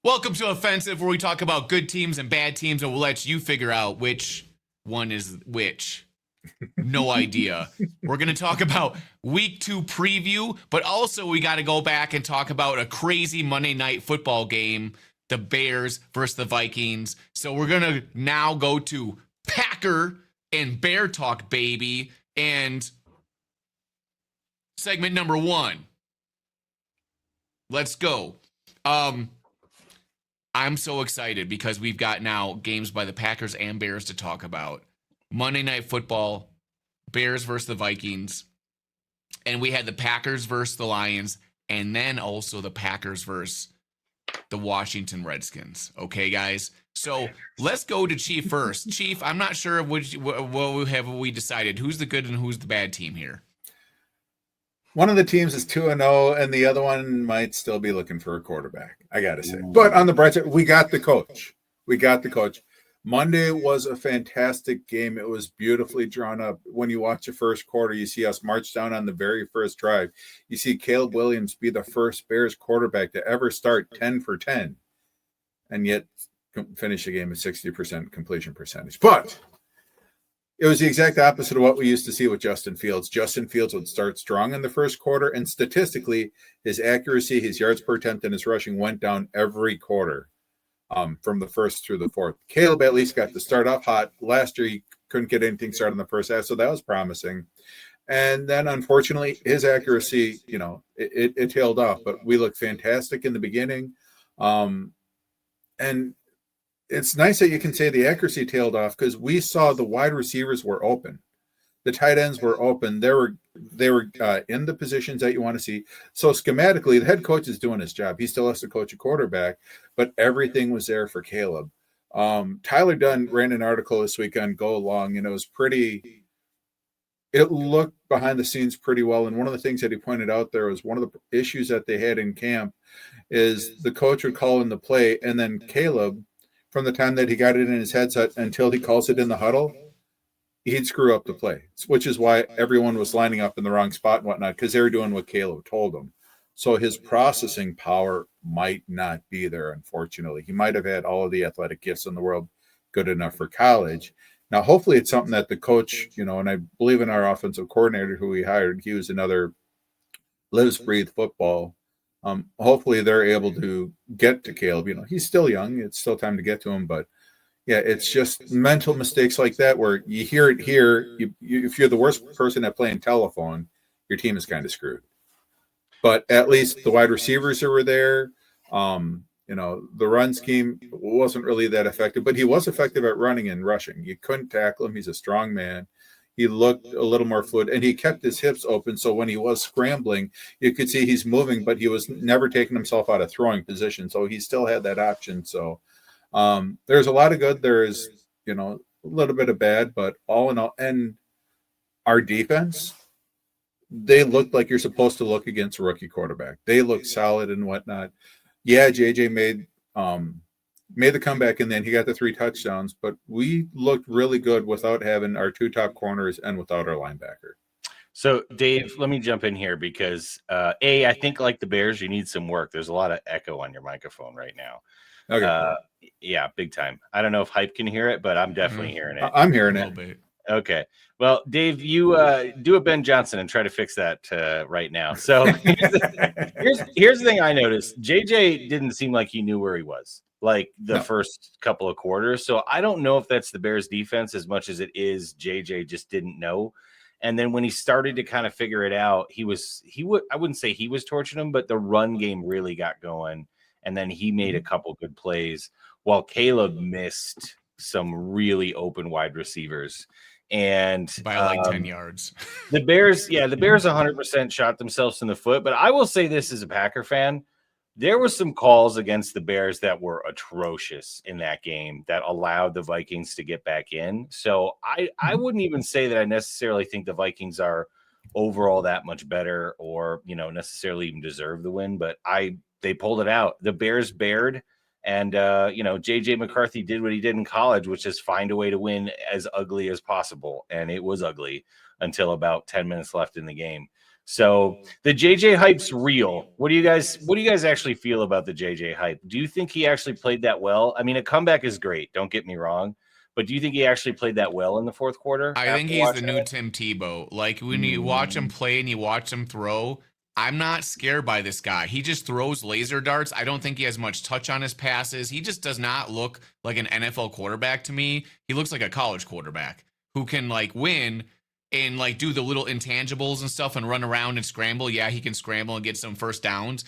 Welcome to Offensive, where we talk about good teams and bad teams, and we'll let you figure out which one is which. No idea. We're going to talk about week 2 preview, but also we got to go back and talk about a crazy Monday night football game, the Bears versus the Vikings. So we're going to now go to Packer and Bear Talk, baby. And segment number 1. Let's go. I'm so excited because we've got now games by the Packers and Bears to talk about. Monday Night Football, Bears versus the Vikings, and we had the Packers versus the Lions, and then also the Packers versus the Washington Redskins. Okay, guys? So let's go to Chief first. Chief, I'm not sure what have we decided. Who's the good and who's the bad team here? One of the teams is 2-0, and the other one might still be looking for a quarterback, I got to say. But on the bright side, we got the coach. Monday was a fantastic game. It was beautifully drawn up. When you watch the first quarter, you see us march down on the very first drive. You see Caleb Williams be the first Bears quarterback to ever start 10 for 10, and yet finish the game at 60% completion percentage. But it was the exact opposite of what we used to see with Justin Fields. Justin Fields would start strong in the first quarter, and statistically, his accuracy, his yards per attempt, and his rushing went down every quarter from the first through the fourth. Caleb at least got to start off hot. Last year, he couldn't get anything started in the first half, so that was promising. And then, unfortunately, his accuracy, it tailed off. But we looked fantastic in the beginning. And it's nice that you can say the accuracy tailed off because we saw the wide receivers were open. The tight ends were open. They were in the positions that you want to see. So schematically, the head coach is doing his job. He still has to coach a quarterback, but everything was there for Caleb. Tyler Dunn ran an article this week on Go Long, and it looked behind the scenes pretty well. And one of the things that he pointed out there was one of the issues that they had in camp is the coach would call in the play, and then Caleb, from the time that he got it in his headset until he calls it in the huddle, he'd screw up the play, which is why everyone was lining up in the wrong spot and whatnot, because they were doing what Caleb told them. So his processing power might not be there, unfortunately. He might have had all of the athletic gifts in the world good enough for college. Now, hopefully it's something that the coach, and I believe in our offensive coordinator who we hired, he was another lives, breathe football. Hopefully they're able to get to Caleb. He's still young. It's still time to get to him. But, yeah, it's just mental mistakes like that where you hear it here. If you're the worst person at playing telephone, your team is kind of screwed. But at least the wide receivers who were there, the run scheme wasn't really that effective. But he was effective at running and rushing. You couldn't tackle him. He's a strong man. He looked a little more fluid, and he kept his hips open. So when he was scrambling, you could see he's moving, but he was never taking himself out of throwing position. So he still had that option. So there's a lot of good. There's, a little bit of bad, but all in all, and our defense, they looked like you're supposed to look against a rookie quarterback. They looked solid and whatnot. Yeah, JJ made the comeback, and then he got the 3 touchdowns, but we looked really good without having our 2 top corners and without our linebacker. So, Dave, let me jump in here because, I think like the Bears, you need some work. There's a lot of echo on your microphone right now. Okay. Yeah, big time. I don't know if Hype can hear it, but I'm definitely hearing it. I'm hearing A it. little bit. Okay. Well, Dave, you do a Ben Johnson and try to fix that right now. So here's the thing I noticed. JJ didn't seem like he knew where he was like the first couple of quarters. So I don't know if that's the Bears defense as much as it is JJ just didn't know. And then when he started to kind of figure it out, I wouldn't say he was torching him, but the run game really got going. And then he made a couple good plays while Caleb missed some really open wide receivers. And By like 10 yards. The Bears 100% shot themselves in the foot. But I will say this as a Packer fan, there were some calls against the Bears that were atrocious in that game that allowed the Vikings to get back in. So I wouldn't even say that I necessarily think the Vikings are overall that much better or, necessarily even deserve the win, but they pulled it out. The Bears bared, and JJ McCarthy did what he did in college, which is find a way to win as ugly as possible. And it was ugly until about 10 minutes left in the game. So the JJ hype's real. What do you guys actually feel about the JJ hype? Do you think he actually played that well? I mean, a comeback is great, don't get me wrong, but do you think he actually played that well in the fourth quarter? I think he's the new Tim Tebow. Like when you watch him play and you watch him throw, I'm not scared by this guy. He just throws laser darts. I don't think he has much touch on his passes. He just does not look like an NFL quarterback to me. He looks like a college quarterback who can like win and like do the little intangibles and stuff and run around and scramble. Yeah, he can scramble and get some first downs.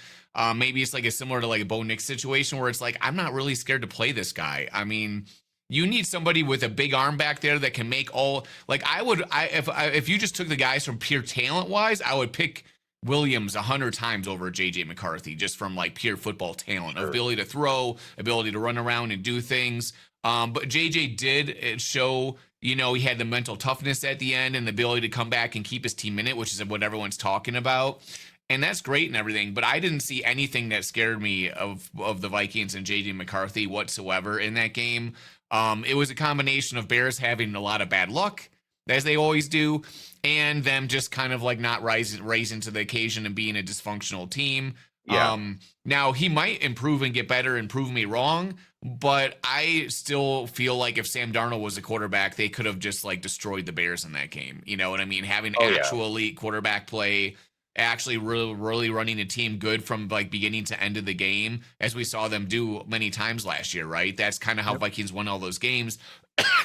Maybe it's like a similar to like a Bo Nix situation where it's like, I'm not really scared to play this guy. I mean, you need somebody with a big arm back there that can make all like if you just took the guys from pure talent wise, I would pick Williams 100 times over JJ McCarthy just from like pure football talent, ability to throw, ability to run around and do things. But JJ did show, he had the mental toughness at the end and the ability to come back and keep his team in it, which is what everyone's talking about. And that's great and everything, but I didn't see anything that scared me of the Vikings and JJ McCarthy whatsoever in that game. It was a combination of Bears having a lot of bad luck, as they always do, and them just kind of like not rising to the occasion and being a dysfunctional team. Yeah. Now he might improve and get better and prove me wrong, but I still feel like if Sam Darnold was a quarterback, they could have just like destroyed the Bears in that game. You know what I mean? Having actual elite quarterback play, actually really running a team good from like beginning to end of the game, as we saw them do many times last year, right? That's kind of how Vikings won all those games.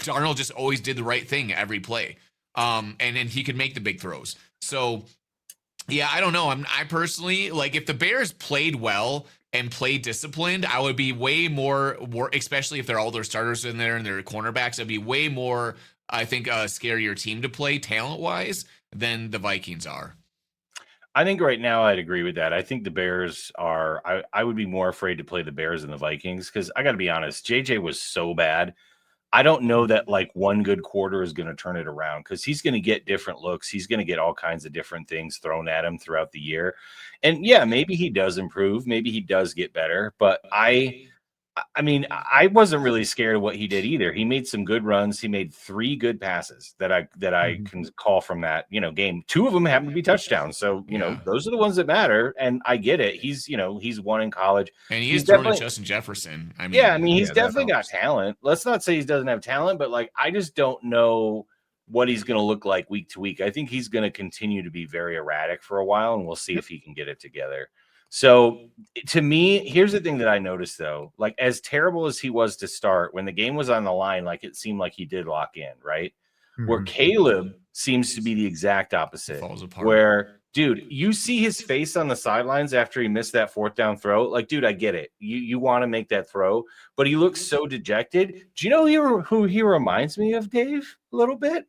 Darnold just always did the right thing every play. And then he could make the big throws. So yeah, I don't know. I personally, like, if the Bears played well and played disciplined, I would be way more, especially if they're all their starters in there and their cornerbacks, it'd be way more, I think, a scarier team to play talent-wise than the Vikings are. I think right now I'd agree with that. I think the Bears are, I would be more afraid to play the Bears than the Vikings because I got to be honest, JJ was so bad. I don't know that like one good quarter is going to turn it around because he's going to get different looks. He's going to get all kinds of different things thrown at him throughout the year. And yeah, maybe he does improve. Maybe he does get better. But I mean, I wasn't really scared of what he did either. He made some good runs. He made 3 good passes that I can call from that, game. 2 of them happened to be touchdowns. So, those are the ones that matter. And I get it. He's won in college. And he's thrown to Justin Jefferson. He's definitely got talent. Let's not say he doesn't have talent, but like, I just don't know what he's going to look like week to week. I think he's going to continue to be very erratic for a while, and we'll see if he can get it together. So to me, here's the thing that I noticed though, like as terrible as he was to start, when the game was on the line, like it seemed like he did lock in, right? Mm-hmm. Where Caleb seems to be the exact opposite. Falls apart. Where, dude, you see his face on the sidelines after he missed that 4th down throw. Like, dude, I get it. You want to make that throw, but he looks so dejected. Do you know who he reminds me of, Dave? A little bit.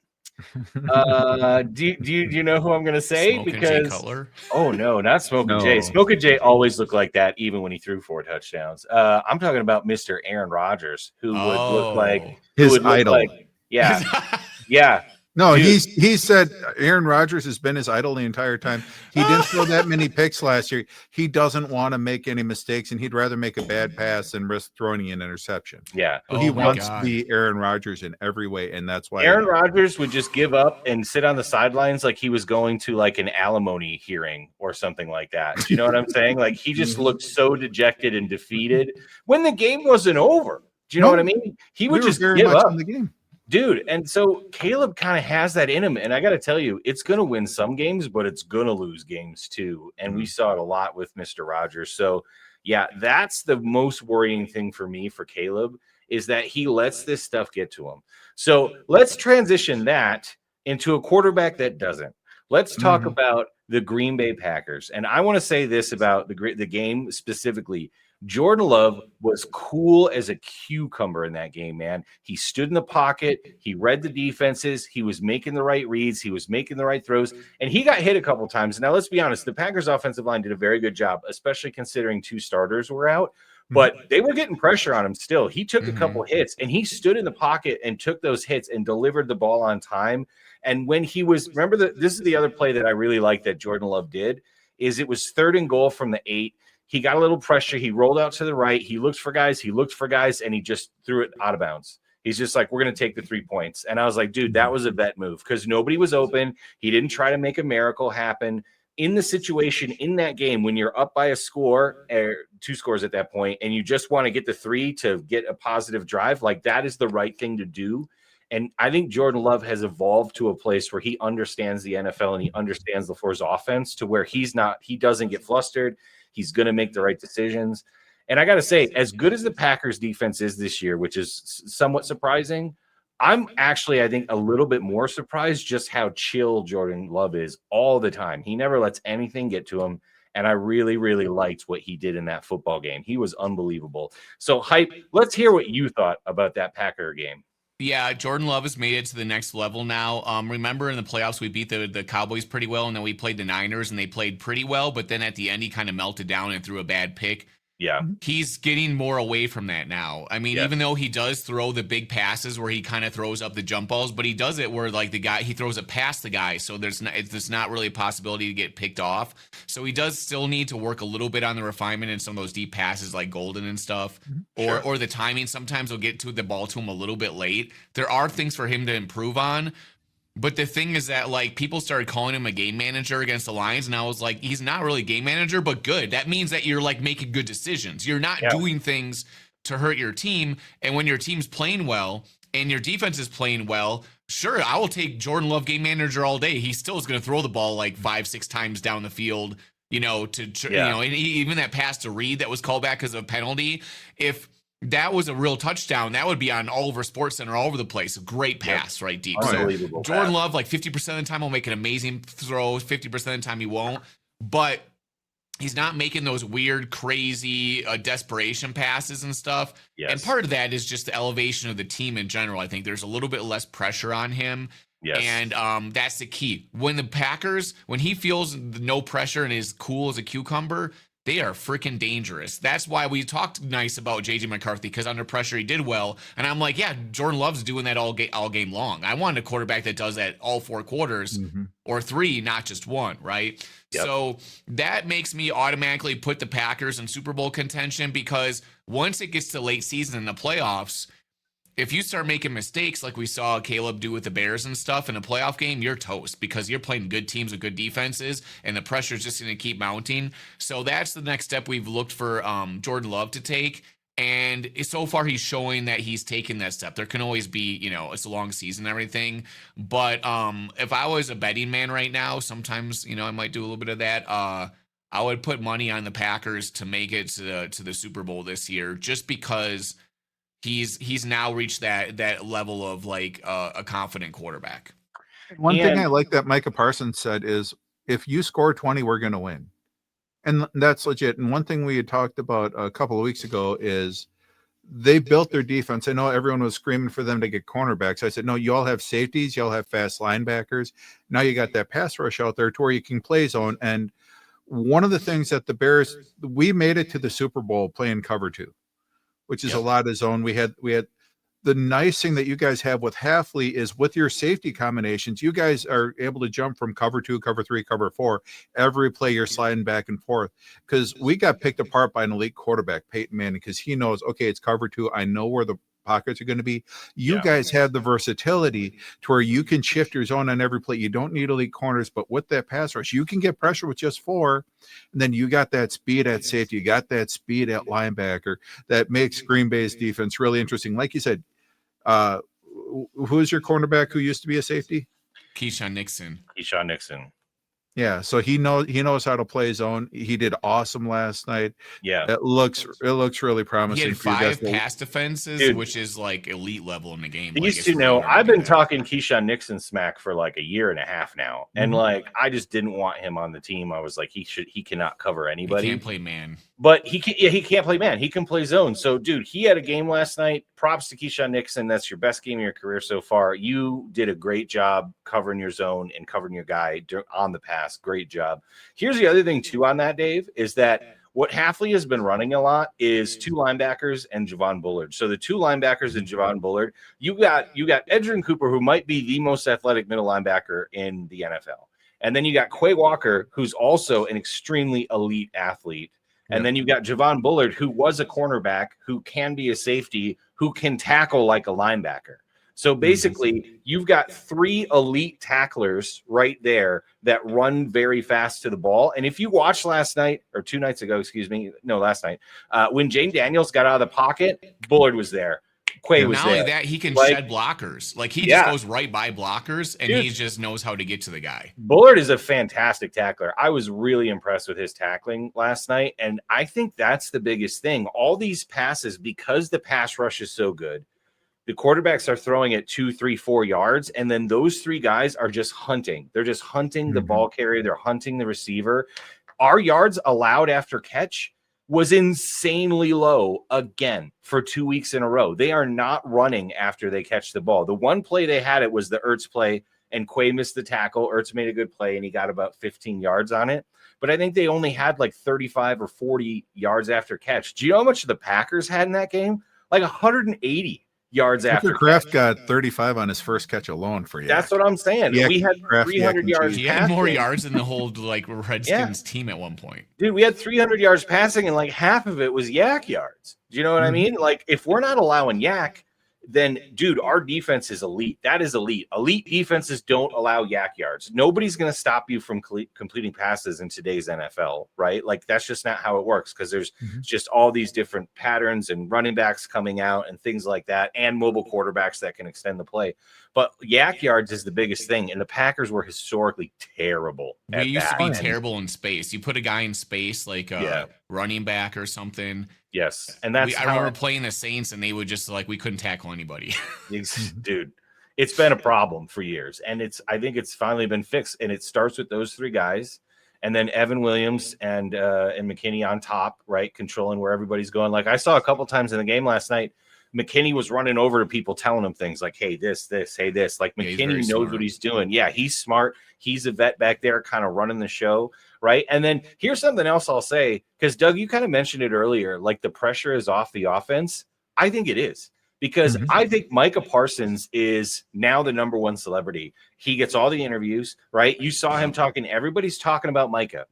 Do you know who I'm gonna say? Smoking because Jay Cutler? Oh no, not Smoking Jay. Smoking Jay always looked like that, even when he threw 4 touchdowns. I'm talking about Mr. Aaron Rodgers, who would look like his idol. Yeah. No, he said Aaron Rodgers has been his idol the entire time. He didn't throw that many picks last year. He doesn't want to make any mistakes, and he'd rather make a bad pass than risk throwing an interception. Yeah. So he wants to be Aaron Rodgers in every way, and that's why Aaron Rodgers would just give up and sit on the sidelines like he was going to like an alimony hearing or something like that. Do you know what I'm saying? Like he just looked so dejected and defeated when the game wasn't over. Do you know what I mean? He would just give up in the game. Dude, and so Caleb kind of has that in him. And I got to tell you, it's going to win some games, but it's going to lose games too. And we saw it a lot with Mr. Rodgers. So, yeah, that's the most worrying thing for me for Caleb is that he lets this stuff get to him. So let's transition that into a quarterback that doesn't. Let's talk about the Green Bay Packers. And I want to say this about the game specifically. Jordan Love was cool as a cucumber in that game, man. He stood in the pocket. He read the defenses. He was making the right reads. He was making the right throws. And he got hit a couple times. Now, let's be honest. The Packers offensive line did a very good job, especially considering 2 starters were out. But they were getting pressure on him still. He took a couple hits, and he stood in the pocket and took those hits and delivered the ball on time. And when he was – remember, this is the other play that I really like that Jordan Love did, is it was 3rd and goal from the 8. He got a little pressure. He rolled out to the right. He looked for guys, and he just threw it out of bounds. He's just like, we're going to take the 3 points. And I was like, dude, that was a vet move because nobody was open. He didn't try to make a miracle happen. in the situation in that game when you're up by a score or 2 scores at that point, and you just want to get the 3 to get a positive drive, like that is the right thing to do. And I think Jordan Love has evolved to a place where he understands the NFL and he understands LaFleur's offense to where he doesn't get flustered. He's going to make the right decisions. And I got to say, as good as the Packers defense is this year, which is somewhat surprising, I'm actually, I think, a little bit more surprised just how chill Jordan Love is all the time. He never lets anything get to him. And I really, really liked what he did in that football game. He was unbelievable. So, Hype, let's hear what you thought about that Packer game. Yeah, Jordan Love has made it to the next level now. Remember in the playoffs, we beat the Cowboys pretty well, and then we played the Niners, and they played pretty well. But then at the end, he kind of melted down and threw a bad pick. Yeah. He's getting more away from that now. I mean, even though he does throw the big passes where he kind of throws up the jump balls, but he does it where like he throws it past the guy. So there's not really a possibility to get picked off. So he does still need to work a little bit on the refinement in some of those deep passes like Golden and stuff, or the timing. Sometimes he'll get to the ball to him a little bit late. There are things for him to improve on. But the thing is that, like, people started calling him a game manager against the Lions, and I was like, he's not really a game manager, but good. That means that you're, like, making good decisions. You're not doing things to hurt your team, and when your team's playing well and your defense is playing well, sure, I will take Jordan Love game manager all day. He still is going to throw the ball, like, 5-6 times down the field, you know, and even that pass to Reed that was called back because of a penalty, if that was a real touchdown, that would be on all over SportsCenter, all over the place. A great pass right deep. So Jordan Love, like 50% of the time, will make an amazing throw. 50% of the time, he won't. But he's not making those weird, crazy, desperation passes and stuff. Yes. And part of that is just the elevation of the team in general. I think there's a little bit less pressure on him. Yes. And that's the key. When the Packers, when he feels no pressure and is cool as a cucumber, they are freaking dangerous. That's why we talked nice about J.J. McCarthy, because under pressure he did well. And I'm like, yeah, Jordan Love's doing that all game long. I want a quarterback that does that all 4 quarters or 3, not just 1, right? Yep. So that makes me automatically put the Packers in Super Bowl contention, because once it gets to late season in the playoffs, if you start making mistakes like we saw Caleb do with the Bears and stuff in a playoff game, you're toast, because you're playing good teams with good defenses, and the pressure is just going to keep mounting. So that's the next step we've looked for Jordan Love to take. And so far, he's showing that he's taken that step. There can always be, you know, it's a long season and everything. But if I was a betting man right now, sometimes, you know, I might do a little bit of that. I would put money on the Packers to make it to the Super Bowl this year, just because he's now reached that level of like a confident quarterback. One thing I like that Micah Parsons said is, if you score 20, we're going to win. And that's legit. And one thing we had talked about a couple of weeks ago is they built their defense. I know everyone was screaming for them to get cornerbacks. I said, no, you all have safeties. You all have fast linebackers. Now you got that pass rush out there to where you can play zone. And one of the things that the Bears, we made it to the Super Bowl playing cover 2. Which is a lot of zone. We had the nice thing that you guys have with Hafley is with your safety combinations, you guys are able to jump from cover 2, cover 3, cover 4. Every play you're sliding back and forth, because we got picked apart by an elite quarterback, Peyton Manning, because he knows, okay, it's cover 2. I know where the pockets are going to be. You guys have the versatility to where you can shift your zone on every play. You don't need elite corners, but with that pass rush, you can get pressure with just 4. And then you got that speed at safety. You got that speed at linebacker that makes Green Bay's defense really interesting. Like you said, who's your cornerback who used to be a safety? Keyshawn Nixon. Yeah, so he knows how to play zone. He did awesome last night. Yeah, it looks really promising. He had 5 pass defenses, dude, which is like elite level in the game. These two know. I've been talking Keyshawn Nixon smack for like a year and a half now, and like I just didn't want him on the team. I was like, he cannot cover anybody. He can't play man, but he can't play man. He can play zone. So, dude, he had a game last night. Props to Keyshawn Nixon. That's your best game of your career so far. You did a great job covering your zone and covering your guy on the pass. Great job. Here's the other thing too on that, Dave, is that what Hafley has been running a lot is 2 linebackers and Javon Bullard. So the 2 linebackers and Javon Bullard, you got Edgerrin Cooper, who might be the most athletic middle linebacker in the NFL. And then you got Quay Walker, who's also an extremely elite athlete. And then you've got Javon Bullard, who was a cornerback, who can be a safety, who can tackle like a linebacker. So basically, you've got 3 elite tacklers right there that run very fast to the ball. And if you watched last night or 2 nights ago, last night, when Jane Daniels got out of the pocket, Bullard was there. Quay was not there. only that, he can Like, shed blockers. Like he just goes right by blockers, and he just knows how to get to the guy. Bullard is a fantastic tackler. I was really impressed with his tackling last night, and I think that's the biggest thing. All these passes, because the pass rush is so good, the quarterbacks are throwing it 2, 3, 4 yards, and then those 3 guys are just hunting. They're just hunting the ball carrier. They're hunting the receiver. Our yards allowed after catch was insanely low again for 2 weeks in a row. They are not running after they catch the ball. The one play they had, it was the Ertz play, and Quay missed the tackle. Ertz made a good play, and he got about 15 yards on it. But I think they only had like 35 or 40 yards after catch. Do you know how much the Packers had in that game? Like 180 yards after Kraft got 35 on his first catch alone for you. That's what I'm saying. Yeah, we had 300 yards. He had more yards than the whole like Redskins team at one point. Dude, we had 300 yards passing, and like half of it was yak yards. Do you know what I mean? Like, if we're not allowing yak, then dude, our defense is elite. That is elite. Elite defenses don't allow yak yards. Nobody's going to stop you from completing passes in today's NFL, right? Like, that's just not how it works, because there's just all these different patterns and running backs coming out and things like that, and mobile quarterbacks that can extend the play. But yak yards is the biggest thing, and the Packers were historically terrible. We used to be terrible in space. You put a guy in space, like a running back or something. Yes, and that's I remember playing the Saints, and they would just like, we couldn't tackle anybody. Dude, it's been a problem for years, and I think it's finally been fixed. And it starts with those 3 guys, and then Evan Williams and McKinney on top, right, controlling where everybody's going. Like, I saw a couple times in the game last night, McKinney was running over to people, telling them things like, hey, this, hey, this. Like, McKinney knows what he's doing. Yeah, he's smart. He's a vet back there kind of running the show, right? And then here's something else I'll say, because, Doug, you kind of mentioned it earlier, like the pressure is off the offense. I think it is, because I think Micah Parsons is now the number 1 celebrity. He gets all the interviews, right? You saw him talking. Everybody's talking about Micah.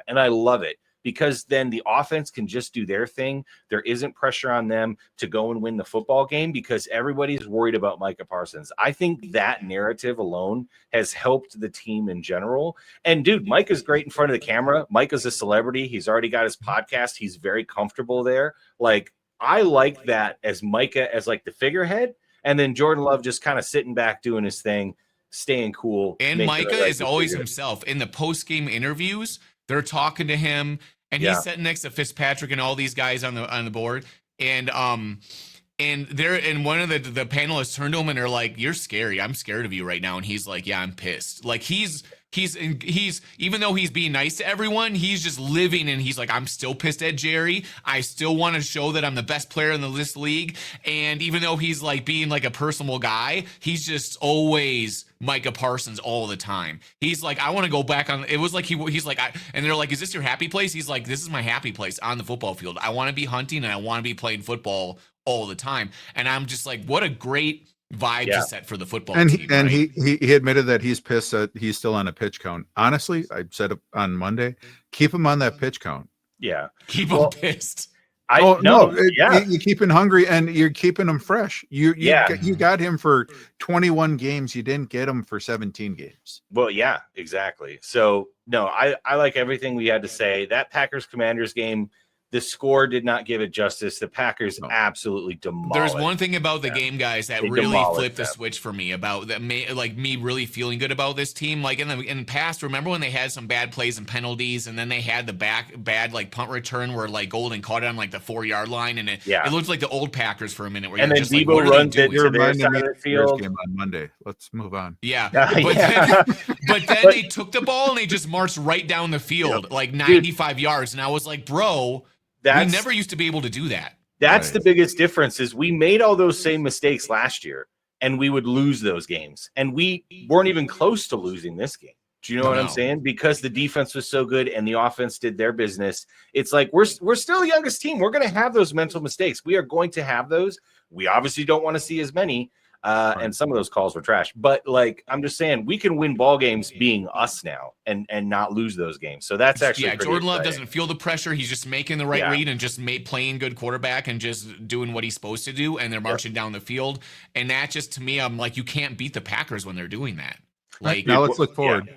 And I love it, because then the offense can just do their thing. There isn't pressure on them to go and win the football game, because everybody's worried about Micah Parsons. I think that narrative alone has helped the team in general. And dude, Micah's great in front of the camera. Micah's a celebrity. He's already got his podcast. He's very comfortable there. Like, I like that as Micah as like the figurehead, and then Jordan Love just kind of sitting back doing his thing, staying cool. And Micah is always himself. In the post-game interviews, they're talking to him, and he's sitting next to Fitzpatrick and all these guys on the board. And one of the panelists turned to him and they're like, "You're scary. I'm scared of you right now." And he's like, "Yeah, I'm pissed." Like, he's even though he's being nice to everyone, he's just living, and he's like, "I'm still pissed at Jerry. I still want to show that I'm the best player in this league." And even though he's like being like a personal guy, he's just always Micah Parsons all the time. He's like, "I want to go back on." It was like he's like, and they're like, "Is this your happy place?" He's like, "This is my happy place on the football field. I want to be hunting, and I want to be playing football all the time." And I'm just like, what a great vibe to set for the football team. And he admitted that he's pissed that he's still on a pitch count. Honestly, I said it on Monday, keep him on that pitch count. Yeah, keep him pissed. You're keeping hungry, and you're keeping him fresh. You got him for 21 games. You didn't get him for 17 games. Well, yeah, exactly. So no, I like everything we had to say. That Packers Commanders game, the score did not give it justice. The Packers absolutely demolished. There's one thing about the game, guys, that really flipped the switch for me about that. Like, me really feeling good about this team. Like, in the past, remember when they had some bad plays and penalties, and then they had the bad like punt return where like Golden caught it on like the 4-yard line, and it looked like the old Packers for a minute. Where and then just Debo like, runs it to their side of the field. Game on Monday. Let's move on. Yeah, but then they took the ball and they just marched right down the field like 95 yards, and I was like, bro. We never used to be able to do that. That's the biggest difference, is we made all those same mistakes last year, and we would lose those games. And we weren't even close to losing this game. Do you know what I'm saying? Because the defense was so good and the offense did their business. It's like we're still the youngest team. We're going to have those mental mistakes. We are going to have those. We obviously don't want to see as many. and some of those calls were trash. But like, I'm just saying, we can win ball games being us now and not lose those games. So that's actually Jordan Love exciting. doesn't feel the pressure. He's just making the right read and just playing good quarterback and just doing what he's supposed to do. And they're marching down the field. And that just, to me, I'm like, you can't beat the Packers when they're doing that. Like, now let's look forward. Yeah.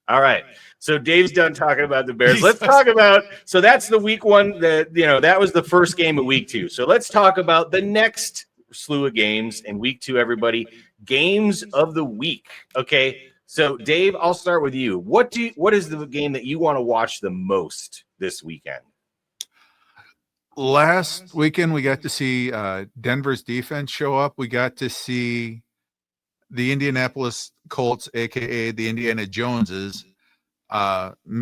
All right. So Dave's done talking about the Bears. Let's talk about, so that's the week one that was the first game of week 2. So let's talk about the next slew of games in week 2, everybody. Games of the week. Okay. So Dave, I'll start with you. What is the game that you want to watch the most this weekend? Last weekend, we got to see Denver's defense show up. We got to see the Indianapolis Colts, aka the Indiana Joneses, do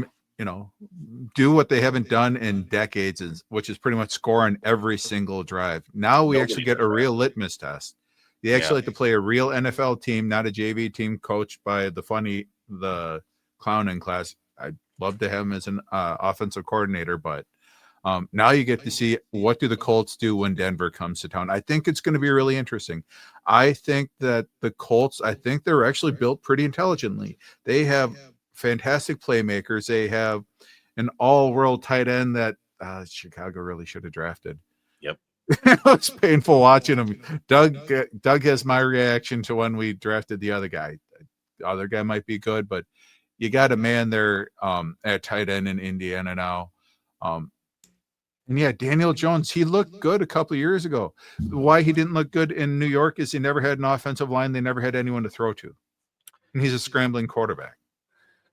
what they haven't done in decades, which is pretty much score on every single drive. Now we actually get a real litmus test. They actually like to play a real NFL team, not a JV team coached by the clown in class. I'd love to have him as an offensive coordinator, but now you get to see what do the Colts do when Denver comes to town. I think it's going to be really interesting. I think that the Colts, they're actually built pretty intelligently. They have fantastic playmakers. They have an all-world tight end that Chicago really should have drafted. Yep. It's painful watching him. Doug has my reaction to when we drafted the other guy. The other guy might be good, but you got a man there at tight end in Indiana now. And yeah, Daniel Jones, he looked good a couple of years ago. Why he didn't look good in New York is he never had an offensive line. They never had anyone to throw to. And he's a scrambling quarterback.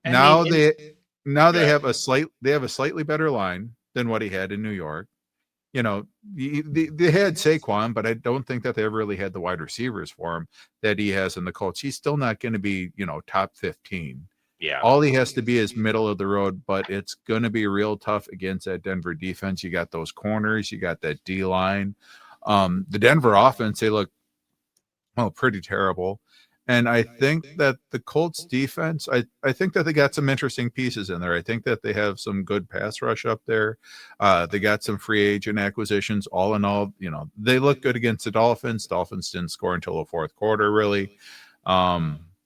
And they have a slightly better line than what he had in New York. They had Saquon, but I don't think that they ever really had the wide receivers for him that he has in the Colts. He's still not going to be, top 15. Yeah. All he has to be is middle of the road, but it's going to be real tough against that Denver defense. You got those corners, you got that D line. The Denver offense, they look pretty terrible. And I think that the Colts defense, I think that they got some interesting pieces in there. I think that they have some good pass rush up there. They got some free agent acquisitions. All in all, they look good against the Dolphins. Dolphins didn't score until the fourth quarter, really.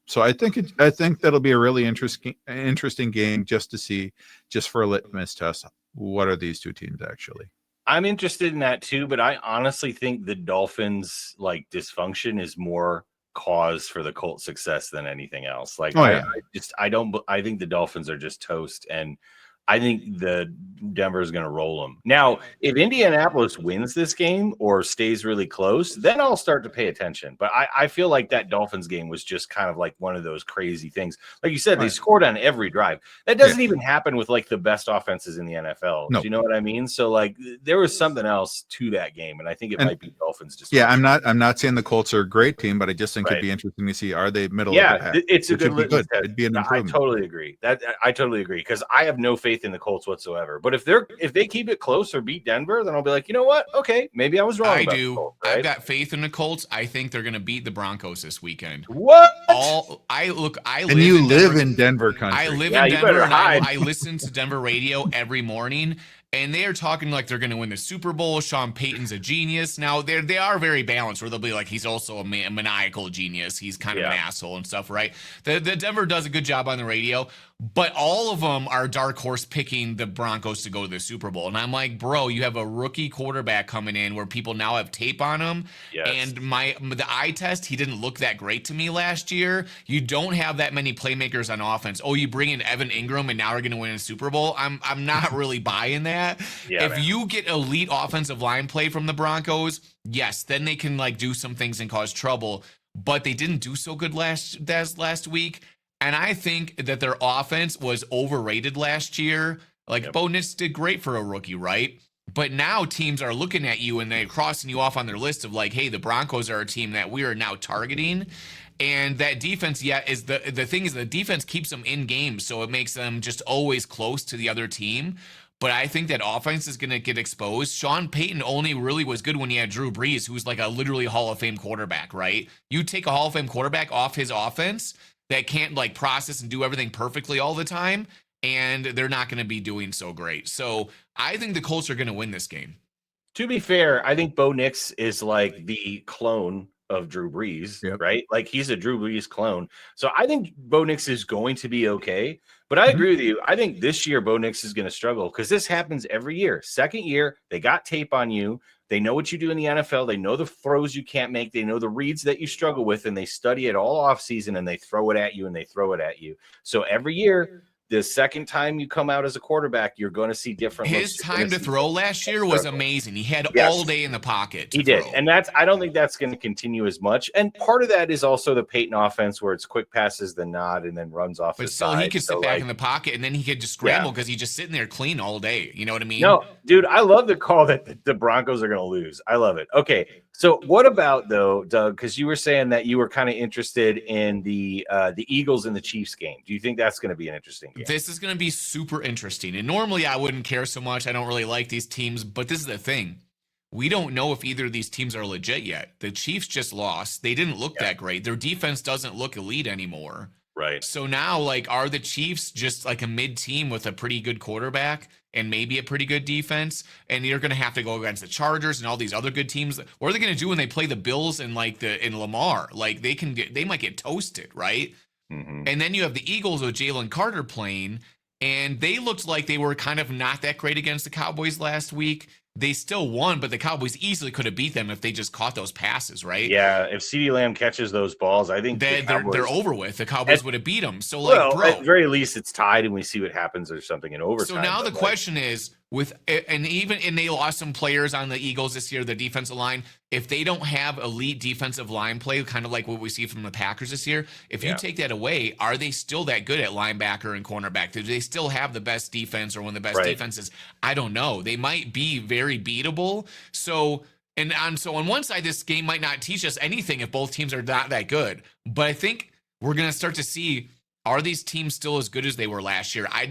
So I think that'll be a really interesting game just to see, just for a litmus test, what are these two teams actually. I'm interested in that too, but I honestly think the Dolphins dysfunction is more cause for the Colts success than anything else. I think the Dolphins are just toast, and I think the Denver is going to roll them. Now, if Indianapolis wins this game or stays really close, then I'll start to pay attention. But I feel like that Dolphins game was just kind of like one of those crazy things. Like you said, They scored on every drive. That doesn't even happen with the best offenses in the NFL. No. Do you know what I mean? So there was something else to that game, and I think it might be Dolphins. Yeah, I'm not saying the Colts are a great team, but I just think it'd be interesting to see, are they middle of the pack? It's a good test. It'd be an improvement. I totally agree. I totally agree, because I have no faith in the Colts whatsoever. But if they keep it close or beat Denver, then I'll be like, you know what? Okay, maybe I was wrong. I do. Colts, right? I've got faith in the Colts. I think they're going to beat the Broncos this weekend. What? Live in Denver country. I live in Denver, and I listen to Denver radio every morning. And they are talking like they're going to win the Super Bowl. Sean Payton's a genius. Now, they are very balanced, where they'll be like, he's also a maniacal genius. He's kind of an asshole and stuff, right? The Denver does a good job on the radio, but all of them are dark horse picking the Broncos to go to the Super Bowl. And I'm like, bro, you have a rookie quarterback coming in where people now have tape on him. Yes. And the eye test, he didn't look that great to me last year. You don't have that many playmakers on offense. Oh, you bring in Evan Ingram and now we're going to win a Super Bowl? I'm not really buying that. If you get elite offensive line play from the Broncos, yes, then they can do some things and cause trouble. But they didn't do so good last week. And I think that their offense was overrated last year. Bo Nix did great for a rookie, right? But now teams are looking at you and they're crossing you off on their list of hey, the Broncos are a team that we are now targeting. And that defense, is the thing is the defense keeps them in games, so it makes them just always close to the other team. But I think that offense is going to get exposed. Sean Payton only really was good when he had Drew Brees, who's a literally Hall of Fame quarterback, right? You take a Hall of Fame quarterback off his offense that can't process and do everything perfectly all the time, and they're not going to be doing so great. So I think the Colts are going to win this game. To be fair, I think Bo Nix is the clone of Drew Brees, Yep. right? Like he's a Drew Brees clone. So I think Bo Nix is going to be okay. But I Mhm. agree with you. I think this year Bo Nix is going to struggle because this happens every year. Second year, they got tape on you. They know what you do in the NFL. They know the throws you can't make. They know the reads that you struggle with, and they study it all off season and they throw it at you and they throw it at you. So every year, the second time you come out as a quarterback, you're going to see different looks. His You're gonna time to see throw last year was struggle. amazing. He had Yes. all day in the pocket to He did. throw. And I don't think that's going to continue as much. And part of that is also the Peyton offense where it's quick passes, then nod, and then runs off But the still, side. he could sit So, back like, in the pocket and then he could just scramble because he's just sitting there clean all day. You know what I mean? no, dude, I love the call that the Broncos are going to lose. I love it. Okay, so what about though, Doug? Because you were saying that you were kind of interested in the Eagles and the Chiefs game. Do you think that's going to be an interesting game? This is going to be super interesting. And normally I wouldn't care so much. I don't really like these teams, but this is the thing. We don't know if either of these teams are legit yet. The Chiefs just lost. They didn't look that great. Their defense doesn't look elite anymore. Right. So now, like, are the Chiefs just like a mid team with a pretty good quarterback and maybe a pretty good defense? And you're going to have to go against the Chargers and all these other good teams. What are they going to do when they play the Bills and in Lamar? Like, they might get toasted, right? Mm-hmm. And then you have the Eagles with Jalen Carter playing, and they looked like they were kind of not that great against the Cowboys last week. They still won, but the Cowboys easily could have beat them if they just caught those passes, right? Yeah, if CeeDee Lamb catches those balls, I think They're over with. The Cowboys would have beat them. So, well, like, bro, at very least, it's tied, and we see what happens or something in overtime. so now the but, question is, and they lost some players on the Eagles this year, the defensive line. If they don't have elite defensive line play, kind of like what we see from the Packers this year, if you take that away, are they still that good at linebacker and cornerback? Do they still have the best defense or one of the best defenses? I don't know. They might be very beatable. So on one side, this game might not teach us anything if both teams are not that good. But I think we're going to start to see, are these teams still as good as they were last year? I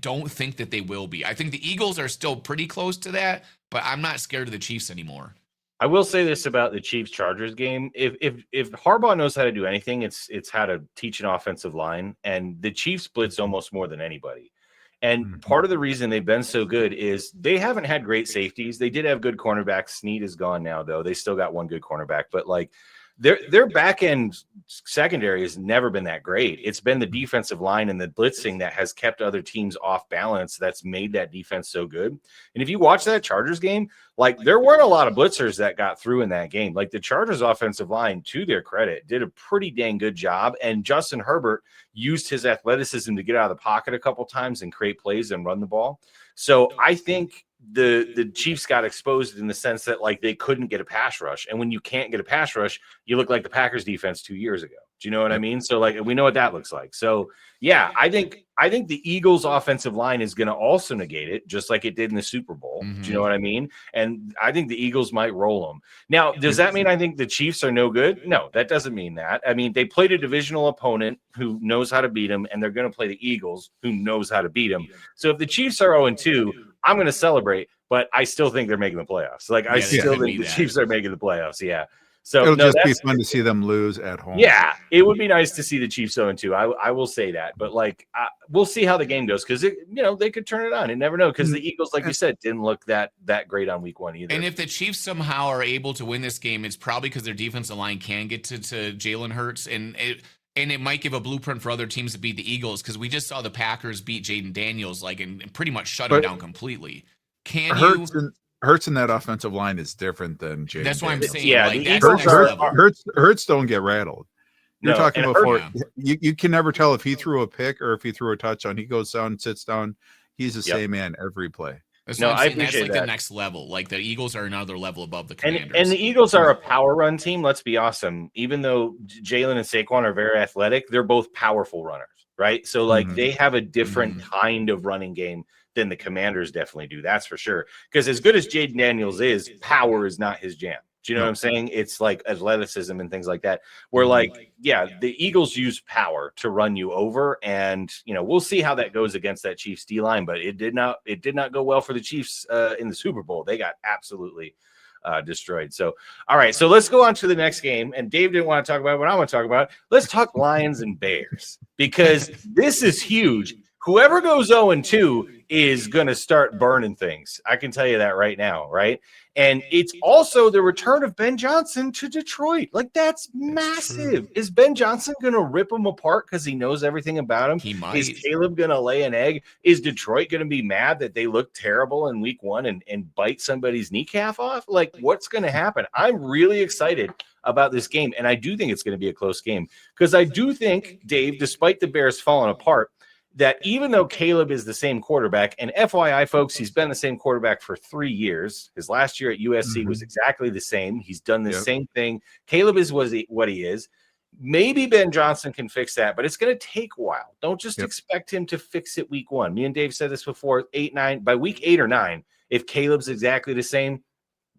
don't think that they will be. I think the Eagles are still pretty close to that, but I'm not scared of the Chiefs anymore. I will say this about the Chiefs-Chargers game. If Harbaugh knows how to do anything, it's how to teach an offensive line. And the Chiefs blitz almost more than anybody. And part of the reason they've been so good is they haven't had great safeties. They did have good cornerbacks. Snead is gone now, though. They still got one good cornerback. But, like, their back end secondary has never been that great. It's been the defensive line and the blitzing that has kept other teams off balance. That's made that defense so good. And if you watch that Chargers game, like, there weren't a lot of blitzers that got through in that game. Like, the Chargers offensive line, to their credit, did a pretty dang good job. And Justin Herbert used his athleticism to get out of the pocket a couple times and create plays and run the ball. So I think the Chiefs got exposed in the sense that, like, they couldn't get a pass rush. And when you can't get a pass rush, you look like the Packers defense 2 years ago. Do you know what I mean? So, like, we know what that looks like. So, yeah, I think the Eagles offensive line is going to also negate it, just like it did in the Super Bowl. Do you know what I mean? And I think the Eagles might roll them. Now, does that mean I think the Chiefs are no good? No, that doesn't mean that. I mean, they played a divisional opponent who knows how to beat them, and they're going to play the Eagles who knows how to beat them. So if the Chiefs are 0-2, I'm going to celebrate, but I still think they're making the playoffs. Like, I still think the Chiefs are making the playoffs. Yeah. So it'll just be fun to see them lose at home. Yeah, it would be nice to see the Chiefs 0-2. I will say that, but, like, we'll see how the game goes because they could turn it on. You never know because the Eagles, like you said, didn't look that great on week 1 either. And if the Chiefs somehow are able to win this game, it's probably because their defensive line can get to Jalen Hurts, and it might give a blueprint for other teams to beat the Eagles because we just saw the Packers beat Jaden Daniels and pretty much shut him down completely. Hurts in that offensive line is different than Jaden. That's why I'm saying. Yeah, like, the Eagles Hurts don't get rattled. You're talking about you can never tell if he threw a pick or if he threw a touchdown. He goes down, sits down. He's the same man every play. That's like the next level. Like, the Eagles are another level above the Commanders. And the Eagles are a power run team. Let's be awesome. Even though Jalen and Saquon are very athletic, they're both powerful runners, right? So, like, they have a different kind of running game than the Commanders definitely do. That's for sure. Because as good as Jaden Daniels is, power is not his jam. Do you know what I'm saying? It's like athleticism and things like that. Where, like, yeah, the Eagles use power to run you over, and we'll see how that goes against that Chiefs D line. But it did not go well for the Chiefs in the Super Bowl. They got absolutely destroyed. So, all right, so let's go on to the next game. And Dave didn't want to talk about what I want to talk about. Let's talk Lions and Bears because this is huge. whoever goes 0-2 is going to start burning things. I can tell you that right now, right? And it's also the return of Ben Johnson to Detroit. Like, that's massive. Is Ben Johnson going to rip him apart because he knows everything about him? He might. Is Caleb going to lay an egg? Is Detroit going to be mad that they look terrible in week 1 and bite somebody's kneecap off? Like, what's going to happen? I'm really excited about this game, and I do think it's going to be a close game because I do think, Dave, despite the Bears falling apart, that even though Caleb is the same quarterback, and FYI, folks, he's been the same quarterback for 3 years. His last year at USC was exactly the same. He's done the same thing. Caleb is what he is. Maybe Ben Johnson can fix that, but it's going to take a while. Don't just expect him to fix it week 1. Me and Dave said this before, 8-9. By week 8 or 9, if Caleb's exactly the same,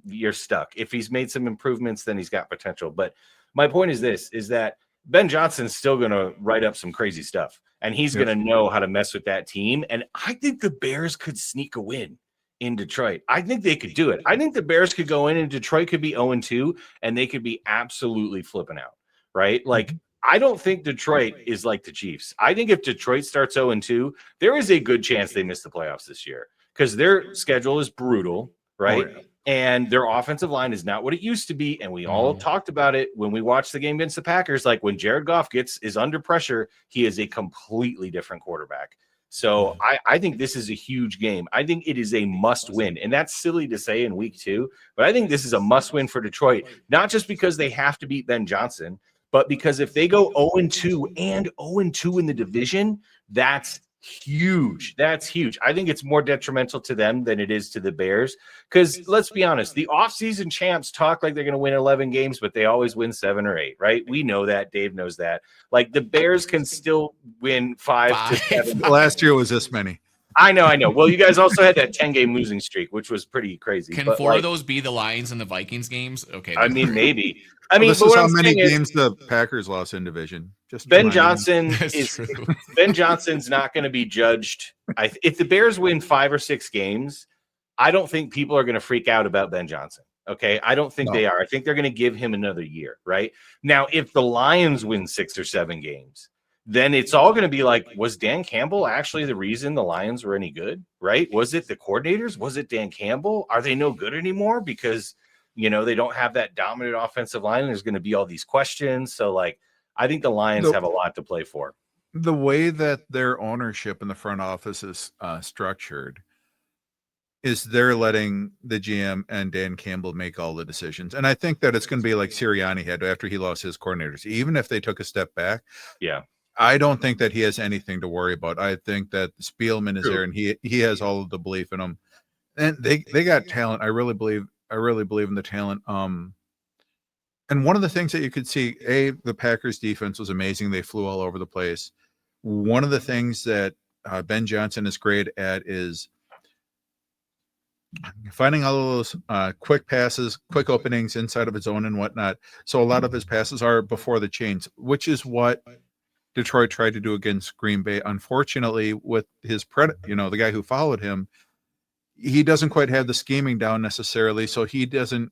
you're stuck. If he's made some improvements, then he's got potential. But my point is this, is that Ben Johnson's still going to write up some crazy stuff. And he's going to know how to mess with that team. And I think the Bears could sneak a win in Detroit. I think they could do it. I think the Bears could go in and Detroit could be 0-2 and they could be absolutely flipping out, right? Like, I don't think Detroit is like the Chiefs. I think if Detroit starts 0-2, there is a good chance they miss the playoffs this year because their schedule is brutal, right? Oh, yeah. And their offensive line is not what it used to be. And we all talked about it when we watched the game against the Packers. Like, when Jared Goff is under pressure, he is a completely different quarterback. So I think this is a huge game. I think it is a must win. And that's silly to say in week 2, but I think this is a must win for Detroit, not just because they have to beat Ben Johnson, but because if they go 0-2 and 0-2 in the division, that's huge. That's huge. I think it's more detrimental to them than it is to the Bears. Because let's be honest, the offseason champs talk like they're going to win 11 games, but they always win 7 or 8, right? We know that. Dave knows that. Like, the Bears can still win 5 to 7. Last year was this many. I know. Well, you guys also had that 10-game losing streak, which was pretty crazy. Can 4 of those be the Lions and the Vikings games? Okay. I mean, maybe. This is how many games the Packers lost in division. Just Ben Johnson Ben Johnson's not going to be judged. If the Bears win 5 or 6 games, I don't think people are going to freak out about Ben Johnson. Okay, I don't think they are. I think they're going to give him another year. Right now, if the Lions win 6 or 7 games, then it's all going to be like, was Dan Campbell actually the reason the Lions were any good? Right? Was it the coordinators? Was it Dan Campbell? Are they no good anymore because they don't have that dominant offensive line? There's going to be all these questions. So, like, I think the Lions have a lot to play for. The way that their ownership in the front office is structured is they're letting the GM and Dan Campbell make all the decisions. And I think that it's going to be like Sirianni had after he lost his coordinators. Even if they took a step back, I don't think that he has anything to worry about. I think that Spielman is there and he has all of the belief in them. And they got talent. I really believe in the talent. And one of the things that you could see, the Packers defense was amazing. They flew all over the place. One of the things that Ben Johnson is great at is finding all of those quick passes, quick openings inside of his zone and whatnot. So a lot of his passes are before the chains, which is what Detroit tried to do against Green Bay. Unfortunately, with his the guy who followed him, he doesn't quite have the scheming down necessarily. So he didn't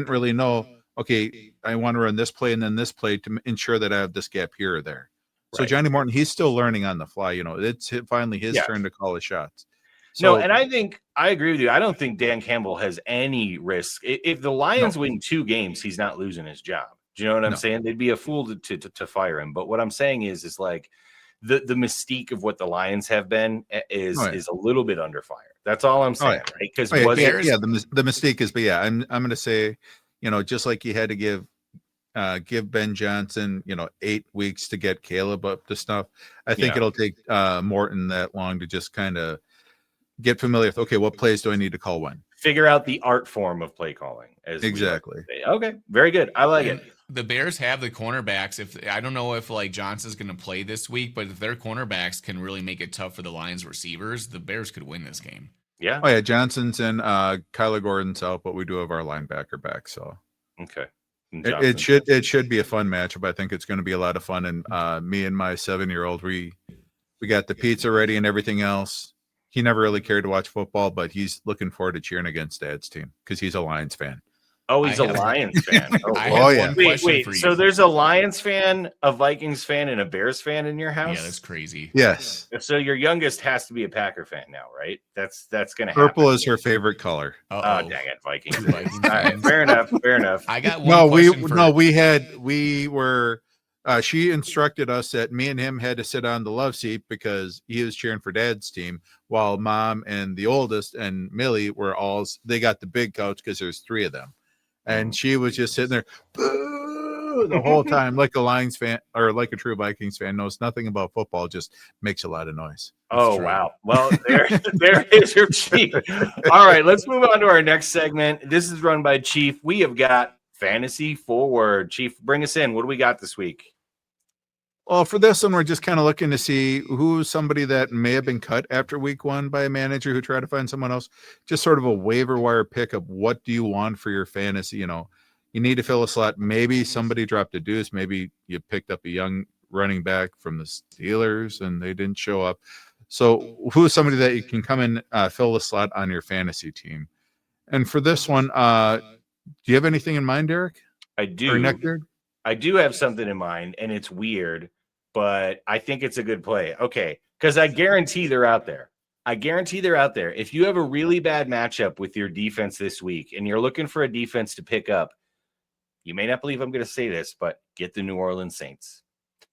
really know, okay, I want to run this play and then this play to ensure that I have this gap here or there. So Johnny Morton, he's still learning on the fly. It's finally his turn to call the shots. So, no, and I think I agree with you. I don't think Dan Campbell has any risk. If the Lions win 2 games, he's not losing his job. Do you know what I'm saying? They'd be a fool to fire him. But what I'm saying is like the mystique of what the Lions have been is a little bit under fire. That's all I'm saying, right? Because the mystique is, but I'm going to say, just like you had to give Ben Johnson, 8 weeks to get Caleb up to stuff. I think it'll take Morton that long to just kind of get familiar with, okay, what plays do I need to call when? Figure out the art form of play calling. Exactly. Okay, very good. I like it. The Bears have the cornerbacks. I don't know if like Johnson's going to play this week, but if their cornerbacks can really make it tough for the Lions receivers, the Bears could win this game. Yeah. Oh yeah, Johnson's and Kyler Gordon's out, but we do have our linebacker back. So okay. It should be a fun matchup. I think it's going to be a lot of fun. And me and my 7-year-old, we got the pizza ready and everything else. He never really cared to watch football, but he's looking forward to cheering against Dad's team because he's a Lions fan. Oh, he's I a have- Lions fan. Oh, I boy. have yeah. one Wait, question for you. so there's a Lions fan, a Vikings fan, and a Bears fan in your house? Yeah, that's crazy. Yes. So your youngest has to be a Packer fan now, right? That's gonna happen. Purple is her favorite color. Oh, Uh-oh. dang it, Vikings. Two Vikings All right, fans. fair enough. Fair enough. I got one No, question for we were she instructed us that me and him had to sit on the love seat because he was cheering for dad's team, while mom and the oldest and Millie were they got the big couch because there's 3 of them. And she was just sitting there boo, the whole time, like a Lions fan or like a true Vikings fan, knows nothing about football, just makes a lot of noise. Oh, true. wow. Well, there is your Chief. All right, let's move on to our next segment. This is run by Chief. We have got Fantasy Forward. Chief, bring us in. What do we got this week? Well, for this one, we're just kind of looking to see who's somebody that may have been cut after week 1 by a manager who tried to find someone else. Just sort of a waiver wire pickup. What do you want for your fantasy? You need to fill a slot. Maybe somebody dropped a deuce. Maybe you picked up a young running back from the Steelers and they didn't show up. So who's somebody that you can come in, fill the slot on your fantasy team? And for this one, do you have anything in mind, Derek? I Or do. Nectar? I do have something in mind, and it's weird, but I think it's a good play. Okay, because I guarantee they're out there. If you have a really bad matchup with your defense this week and you're looking for a defense to pick up, you may not believe I'm going to say this, but get the New Orleans Saints.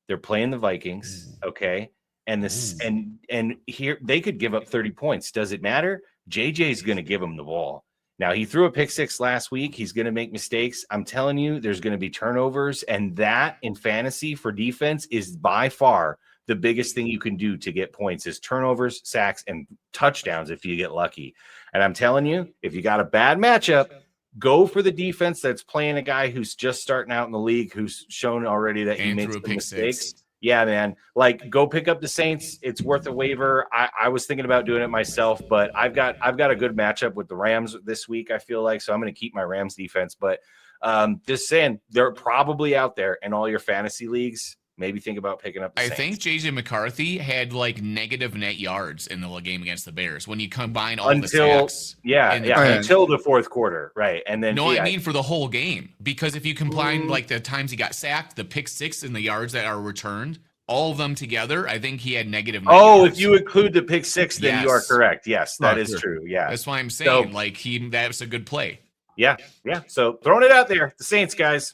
They're playing the Vikings, okay? And this and here they could give up 30 points. Does it matter? JJ's going to give them the ball. Now, he threw a pick 6 last week. He's going to make mistakes. I'm telling you, there's going to be turnovers. And that in fantasy for defense is by far the biggest thing you can do to get points is turnovers, sacks, and touchdowns if you get lucky. And I'm telling you, if you got a bad matchup, go for the defense that's playing a guy who's just starting out in the league, who's shown already that he and makes threw a some pick mistakes. 6. Yeah, man. Like, go pick up the Saints. It's worth a waiver. I was thinking about doing it myself, but I've got a good matchup with the Rams this week, I feel like. So I'm going to keep my Rams defense. But just saying, they're probably out there in all your fantasy leagues. Maybe think about picking up the I Saints. think JJ McCarthy had like negative net yards in the game against the Bears when you combine all the sacks. Until the fourth quarter, right? And then No, I mean for the whole game, because if you combine like the times he got sacked, the pick 6, and the yards that are returned, all of them together, I think he had negative net yards. if you include the pick 6, then you are Yes. correct. Yes, that is sure. true. Yeah, That's why I'm saying So- that's a good play. yeah. So throwing it out there, the Saints guys.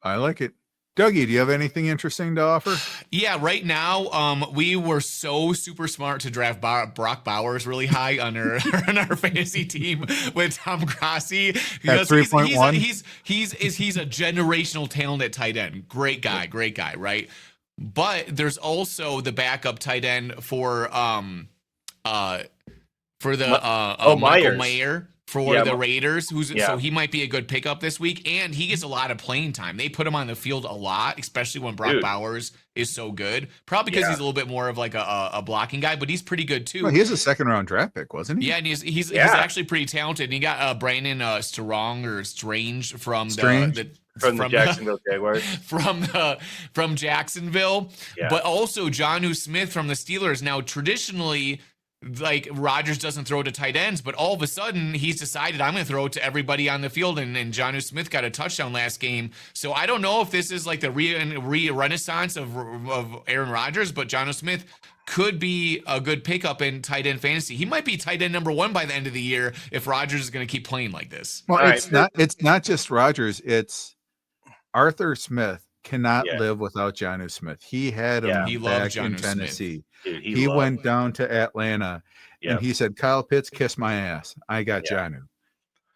I like it. Dougie, do you have anything interesting to offer? Yeah, right now, we were so super smart to draft Brock Bowers really high on our on our fantasy team with Tom Grassi. At Because 3.1? he's a generational talent at tight end. Great guy, right? But there's also the backup tight end for Michael Myers. Mayer for the Raiders, Yeah. so he might be a good pickup this week, and he gets a lot of playing time. They put him on the field a lot, especially when Brock Bowers is so good. Probably because he's a little bit more of like a blocking guy, but he's pretty good too. Well, he is a 2nd-round draft pick, wasn't he? Yeah, and he's actually pretty talented. And he got Brandon Strange from the Jacksonville Jaguars. from Jacksonville, but also Jonnu Smith from the Steelers. Now, traditionally, like Rodgers doesn't throw to tight ends, but all of a sudden he's decided I'm going to throw it to everybody on the field, and Jonnu Smith got a touchdown last game. So I don't know if this is like the renaissance of Aaron Rodgers, but Jonnu Smith could be a good pickup in tight end fantasy. He might be tight end number 1 by the end of the year if Rodgers is going to keep playing like this. Well, All it's not just Rodgers. It's Arthur Smith cannot live without Jonnu Smith. He had him He loved back in Jonnu Tennessee. Dude, He went down to Atlanta and he said, "Kyle Pitts, kiss my ass. I got Jonnu."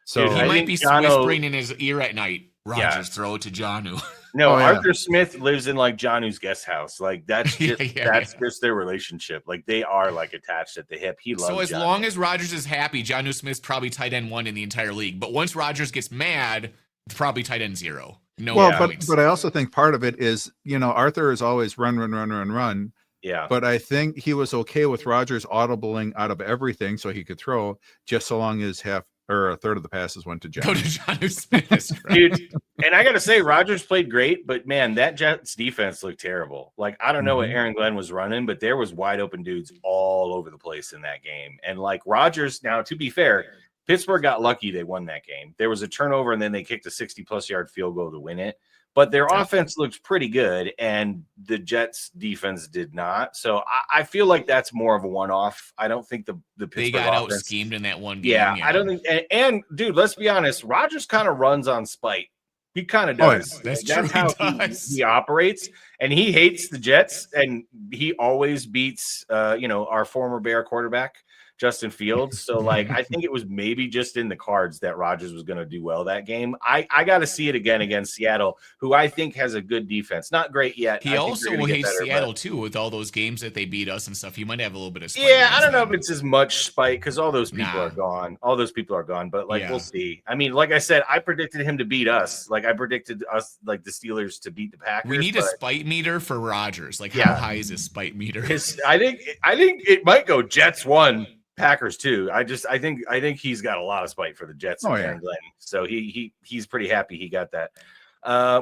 So Dude, He I might think be Jonnu- whispering in his ear at night, Rodgers, throw it to Jonnu. No, Oh, yeah. Arthur Smith lives in like Jonnu's guest house. Like that's just that's just their relationship. Like they are like attached at the hip. He loves So as Jonnu. long as Rodgers is happy, Jonnu Smith's probably tight end 1 in the entire league. But once Rodgers gets mad, it's probably tight end 0. No points. but I also think part of it is, Arthur is always run. Yeah. But I think he was okay with Rodgers audibling out of everything so he could throw, just so long as half or a third of the passes went to Go Jonnu. to Jonnu Smith. That's right. Dude, and I gotta say, Rodgers played great, but man, that Jets defense looked terrible. Like, I don't know what Aaron Glenn was running, but there was wide open dudes all over the place in that game. And like Rodgers, now to be fair, Pittsburgh got lucky. They won that game. There was a turnover, and then they kicked a 60-plus yard field goal to win it. But their offense looked pretty good, and the Jets' defense did not. So I feel like that's more of a one-off. I don't think the Pittsburgh They got out offense, schemed in that one game. Yeah, I don't think. And dude, let's be honest. Rodgers kind of runs on spite. He kind of Oh, does. yeah. That's true, how he does. he operates, and he hates the Jets, and he always beats, our former Bear quarterback, Justin Fields. So, like, I think it was maybe just in the cards that Rodgers was going to do well that game. I got to see it again against Seattle, who I think has a good defense. Not great yet. He also will hate Seattle too with all those games that they beat us and stuff. He might have a little bit of spite. Yeah, I don't know them. if it's as much spite because all those people are gone. All those people are gone, but we'll see. I mean, like I said, I predicted him to beat us. Like I predicted us, like the Steelers, to beat the Packers. We need a spite meter for Rodgers. Like, Yeah. how high is his spite meter? I think it might go Jets 1, Packers 2. I think he's got a lot of spite for the Jets. Oh, and yeah. Aaron Glenn. So he's pretty happy he got that.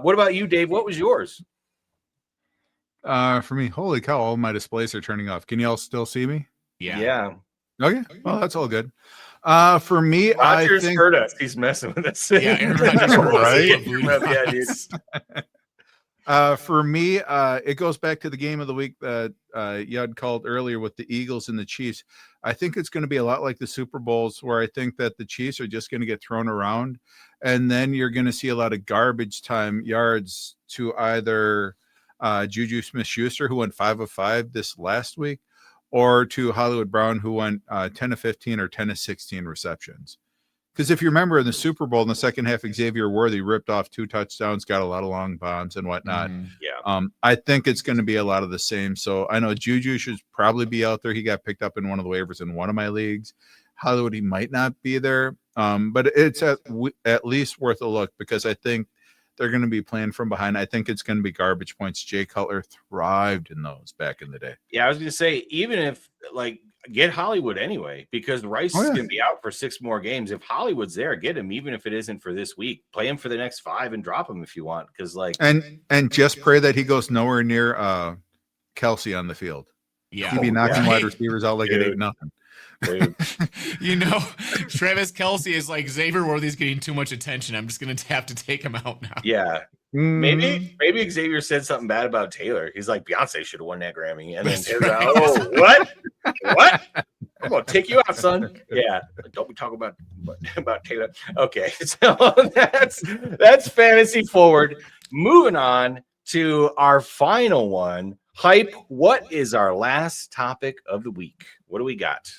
What about you, Dave? What was yours? For me, holy cow, all my displays are turning off. Can you all still see me? Yeah. Okay, well, that's all good. For me, Rodgers I think heard us. He's messing with us. Yeah, Aaron Rodgers Right? Yeah, dude. for me, it goes back to the game of the week that Yud called earlier with the Eagles and the Chiefs. I think it's going to be a lot like the Super Bowls, where I think that the Chiefs are just going to get thrown around, and then you're going to see a lot of garbage time yards to either Juju Smith-Schuster, who went 5 of 5 this last week, or to Hollywood Brown, who went 10 of 15 or 10 of 16 receptions. Because if you remember in the Super Bowl in the second half, Xavier Worthy ripped off 2 touchdowns, got a lot of long bombs and whatnot. Mhm. Yeah. I think it's going to be a lot of the same. So I know Juju should probably be out there. He got picked up in one of the waivers in one of my leagues. Hollywood, he might not be there, but it's at least worth a look because I think they're going to be playing from behind. I think it's going to be garbage points. Jay Cutler thrived in those back in the day. Yeah, I was going to say, even if get Hollywood anyway, because Rice is going to be out for 6 more games. If Hollywood's there, get him, even if it isn't for this week. Play him for the next 5 and drop him if you want. Because and just pray that he goes nowhere near Kelsey on the field. Yeah. He'd be knocking Right. wide receivers out like it ain't nothing. Travis Kelce is like, Xavier Worthy's getting too much attention. I'm just going to have to take him out now. Yeah. Mm-hmm. Maybe Xavier said something bad about Taylor. He's like, Beyonce should have won that Grammy. And then Taylor's like, oh, what? I'm going to take you out, son. Yeah. Don't be talking about Taylor. Okay. So that's fantasy forward. Moving on to our final one. Hype, what is our last topic of the week? What do we got?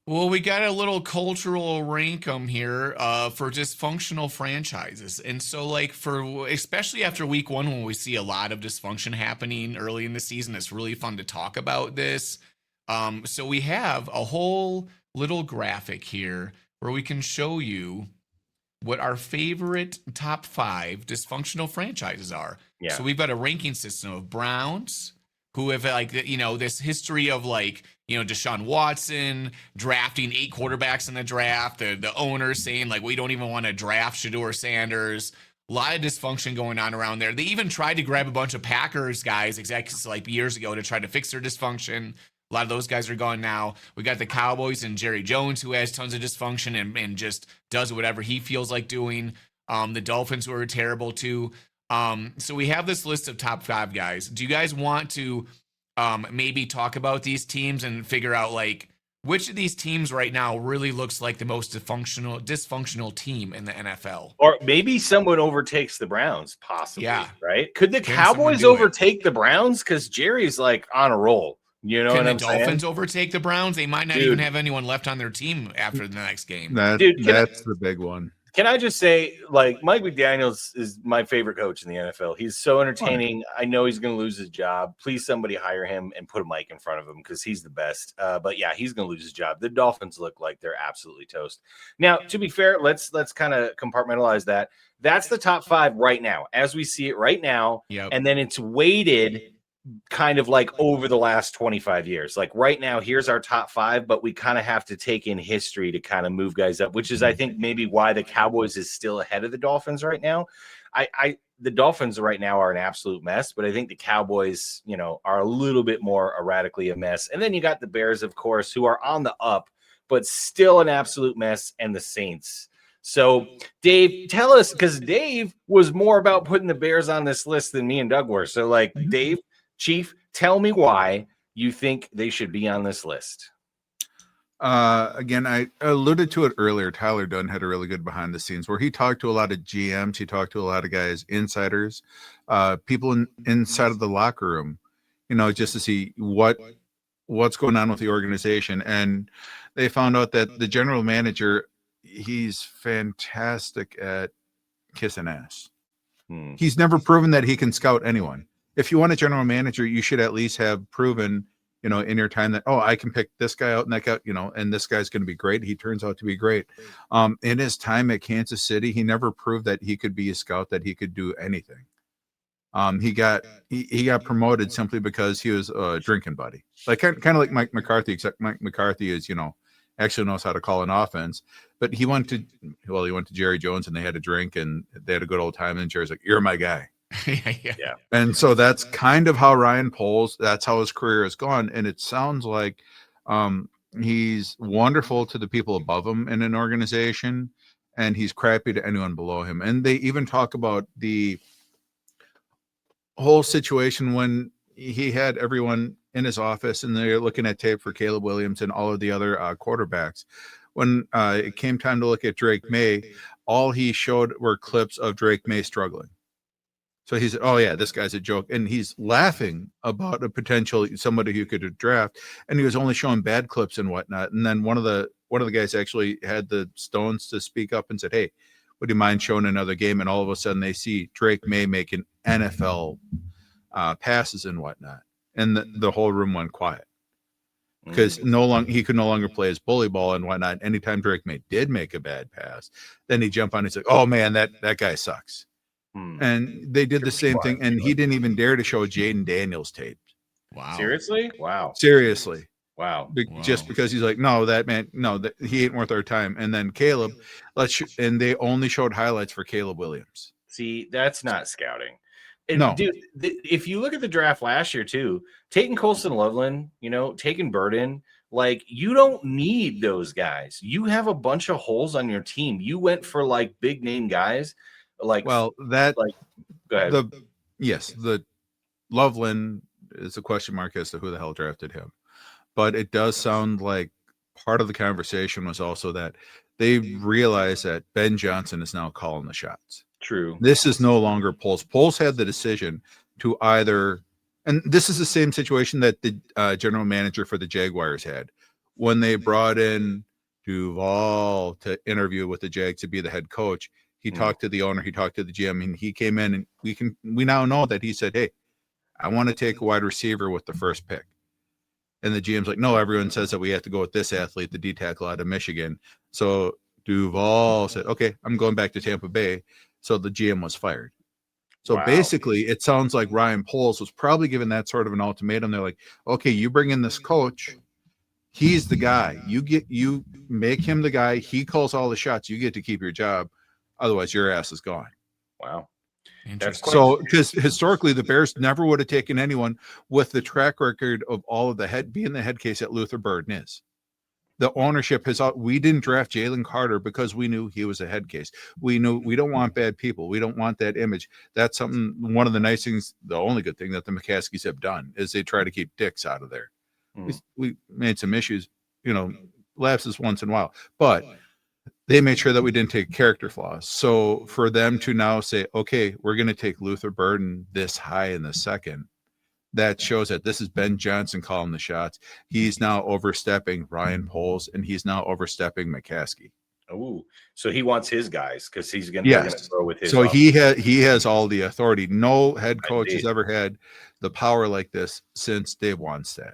Well, we got a little cultural rankum here for dysfunctional franchises. And so, especially after week 1, when we see a lot of dysfunction happening early in the season, it's really fun to talk about this. So we have a whole little graphic here where we can show you what our favorite top 5 dysfunctional franchises are. Yeah. So we've got a ranking system of Browns, who have this history of Deshaun Watson drafting 8 quarterbacks in the draft, the owner saying we don't even want to draft Shedeur Sanders. A lot of dysfunction going on around there. They even tried to grab a bunch of Packers guys years ago to try to fix their dysfunction. A lot of those guys are gone now. We got the Cowboys and Jerry Jones, who has tons of dysfunction and just does whatever he feels like doing. The Dolphins, who are terrible too. So we have this list of top 5 guys. Do you guys want to maybe talk about these teams and figure out which of these teams right now really looks like the most dysfunctional team in the NFL? Or maybe someone overtakes the Browns, possibly. Yeah. Right? Could the Can Cowboys someone do it? overtake the Browns? Because Jerry's on a roll. You know Can what the I'm Dolphins saying? overtake the Browns? They might not Dude. even have anyone left on their team after the next game. Dude, That's the big one. Can I just say, Mike McDaniels is my favorite coach in the NFL. He's so entertaining. I know he's going to lose his job. Please, somebody hire him and put a mic in front of him because he's the best. But yeah, he's going to lose his job. The Dolphins look like they're absolutely toast. Now, to be fair, let's kind of compartmentalize that. That's the top 5 right now, as we see it right now. Yep. And then it's weighted kind of over the last 25 years. Right now, here's our top 5, but we kind of have to take in history to kind of move guys up, which is, I think, maybe why the Cowboys is still ahead of the Dolphins right now. The Dolphins right now are an absolute mess, but I think the Cowboys, are a little bit more erratically a mess. And then you got the Bears, of course, who are on the up, but still an absolute mess, and the Saints. So, Dave, tell us, because Dave was more about putting the Bears on this list than me and Doug were. So, like, Dave, Chief, tell me why you think they should be on this list. Again, I alluded to it earlier. Tyler Dunn had a really good behind the scenes where he talked to a lot of GMs. He talked to a lot of guys, insiders, people inside of the locker room, just to see what's going on with the organization. And they found out that the general manager, he's fantastic at kissing ass. He's never proven that he can scout anyone. If you want a general manager, you should at least have proven, in your time that, I can pick this guy out and that guy, and this guy's going to be great. He turns out to be great. In his time at Kansas City, he never proved that he could be a scout, that he could do anything. He got promoted simply because he was a drinking buddy, like kind of like Mike McCarthy, except Mike McCarthy is, actually knows how to call an offense. But he went to Jerry Jones and they had a drink and they had a good old time. And Jerry's like, "You're my guy." Yeah. And so that's kind of how Ryan Poles, that's how his career has gone. And it sounds like he's wonderful to the people above him in an organization, and he's crappy to anyone below him. And they even talk about the whole situation when he had everyone in his office and they're looking at tape for Caleb Williams and all of the other quarterbacks. When it came time to look at Drake May, all he showed were clips of Drake May struggling. So he said, "Oh yeah, this guy's a joke," and he's laughing about a potential somebody who could draft, and he was only showing bad clips and whatnot. And then one of the guys actually had the stones to speak up and said, "Hey, would you mind showing another game?" And all of a sudden, they see Drake May making NFL passes and whatnot, and the whole room went quiet because he could no longer play his bully ball and whatnot. Anytime Drake May did make a bad pass, then he jumped on. He's like, "Oh man, that guy sucks." And they did the same thing, and he didn't even dare to show Jaden Daniels tape. Wow. Seriously? Wow. Seriously. Wow. Just because he's like, "No, that man, no, he ain't worth our time." And then Caleb, and they only showed highlights for Caleb Williams. See, that's not scouting. And No. dude, if you look at the draft last year too, taking Colson Loveland, taking Burden, like, you don't need those guys. You have a bunch of holes on your team. You went for like big name guys. Like, well, that like, go ahead. The Loveland is a question mark as to who the hell drafted him, but it does sound like part of the conversation was also that they realized that Ben Johnson is now calling the shots. True. This is no longer Poles. Poles had the decision to either, and this is the same situation that the general manager for the Jaguars had when they brought in Duval to interview with the Jags to be the head coach. He talked to the owner, he talked to the GM, and he came in, and we now know that he said, "Hey, I want to take a wide receiver with the first pick." And the GM's like, "No, everyone says that we have to go with this athlete, the D tackle out of Michigan." So Duval said, "Okay, I'm going back to Tampa Bay." So the GM was fired. So basically, it sounds like Ryan Poles was probably given that sort of an ultimatum. They're like, "Okay, you bring in this coach. He's the guy. You make him the guy. He calls all the shots. You get to keep your job. Otherwise, your ass is gone." Wow. Interesting. So, because historically, the Bears never would have taken anyone with the track record of all of being the head case that Luther Burden is. The ownership we didn't draft Jalen Carter because we knew he was a head case. We knew we don't want bad people. We don't want that image. That's one of the nice things, the only good thing that the McCaskies have done is they try to keep dicks out of there. We made some issues, lapses once in a while, but they made sure that we didn't take character flaws. So for them to now say, "Okay, we're going to take Luther Burden this high in the second," that shows that this is Ben Johnson calling the shots. He's now overstepping Ryan Poles, and he's now overstepping McCaskey. Oh, so he wants his guys because he's going to throw with his. So he has all the authority. No head coach has ever had the power like this since Dave Wannstedt.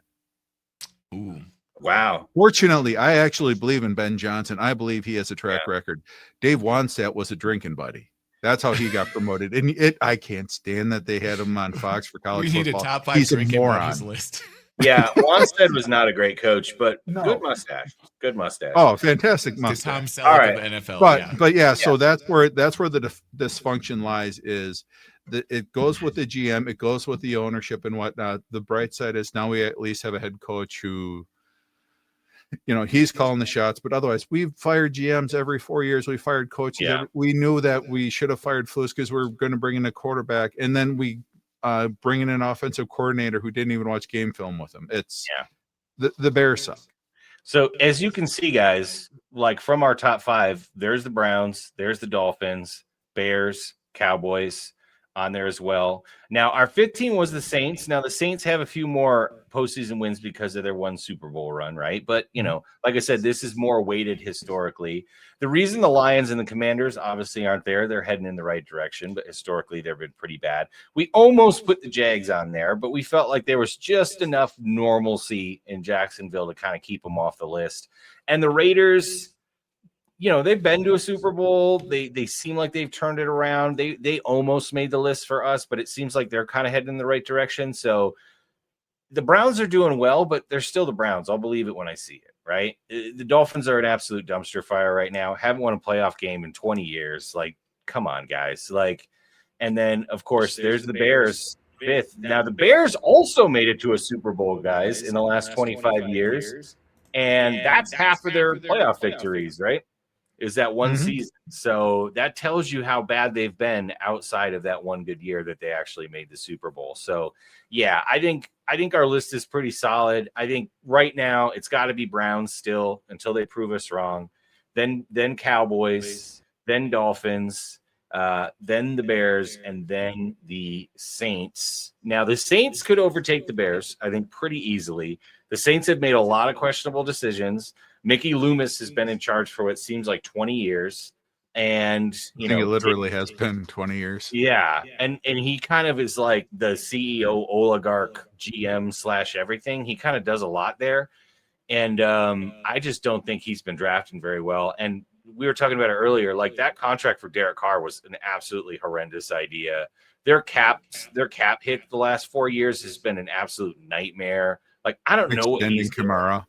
Ooh. Wow. Fortunately, I actually believe in Ben Johnson. I believe he has a track record. Dave Wannstedt was a drinking buddy. That's how he got promoted. And I can't stand that they had him on Fox for college football. We need a top 5 He's a drinking moron. buddies list. Yeah, Wannstedt was not a great coach, but No. good mustache. Good mustache. Oh, fantastic The mustache. Tom Selleck All right. of the NFL. But so that's where the dysfunction lies. Is that it goes with the GM, it goes with the ownership and whatnot. The bright side is now we at least have a head coach who he's calling the shots. But otherwise, we've fired GMs every 4 years. We fired coaches. Yeah. We knew that we should have fired Flus because we're going to bring in a quarterback, and then we bring in an offensive coordinator who didn't even watch game film with him. It's the Bears suck. So as you can see, guys, like from our top 5, there's the Browns, there's the Dolphins, Bears, Cowboys on there as well. Now, our 5th team was the Saints. Now, the Saints have a few more postseason wins because of their one Super Bowl run, right? But, like I said, this is more weighted historically. The reason the Lions and the Commanders obviously aren't there, they're heading in the right direction, but historically they've been pretty bad. We almost put the Jags on there, but we felt like there was just enough normalcy in Jacksonville to kind of keep them off the list. And the Raiders, they've been to a Super Bowl. They seem like they've turned it around. They almost made the list for us, but it seems like they're kind of heading in the right direction. So the Browns are doing well, but they're still the Browns. I'll believe it when I see it, right? The Dolphins are an absolute dumpster fire right now. Haven't won a playoff game in 20 years. Like, come on, guys. And then, of course, there's the Bears, 5th. Now, the Bears also made it to a Super Bowl, guys, in the last 25 years. And that's half of their playoff victories, right? Is that one season. So that tells you how bad they've been outside of that one good year that they actually made the Super Bowl. So yeah, I think our list is pretty solid. I think right now it's got to be Browns still until they prove us wrong. Then Cowboys, then Dolphins, then the Bears, and then the Saints. Now the Saints could overtake the Bears, I think, pretty easily. The Saints have made a lot of questionable decisions. Mickey Loomis has been in charge for what seems like 20 years. And, I think it literally has been 20 years. Yeah. And he kind of is like the CEO, oligarch, GM / everything. He kind of does a lot there. And I just don't think he's been drafting very well. And we were talking about it earlier. Like, that contract for Derek Carr was an absolutely horrendous idea. Their cap hit the last 4 years has been an absolute nightmare. Like, I don't know what he's doing. Kamara.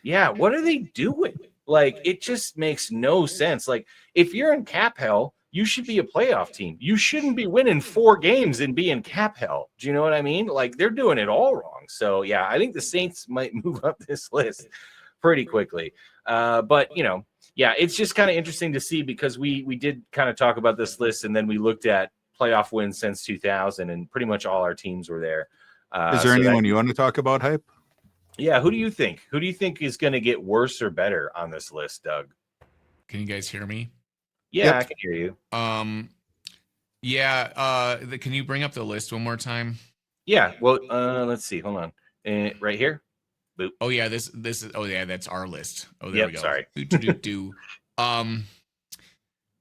Yeah, what are they doing? Like, it just makes no sense. Like, if you're in cap hell, you should be a playoff team. You shouldn't be winning 4 games and be in cap hell. Do you know what I mean? Like, they're doing it all wrong. So, yeah, I think the Saints might move up this list pretty quickly. But, yeah, it's just kind of interesting to see because we did kind of talk about this list, and then we looked at playoff wins since 2000, and pretty much all our teams were there. Is there anyone you want to talk about, Hype? Yeah, who do you think? Who do you think is going to get worse or better on this list, Doug? Can you guys hear me? Yeah, Yep. I can hear you. Can you bring up the list one more time? Yeah, well, let's see. Hold on. Right here. Boop. Oh yeah, this is that's our list. Oh, there Yep, we go. sorry.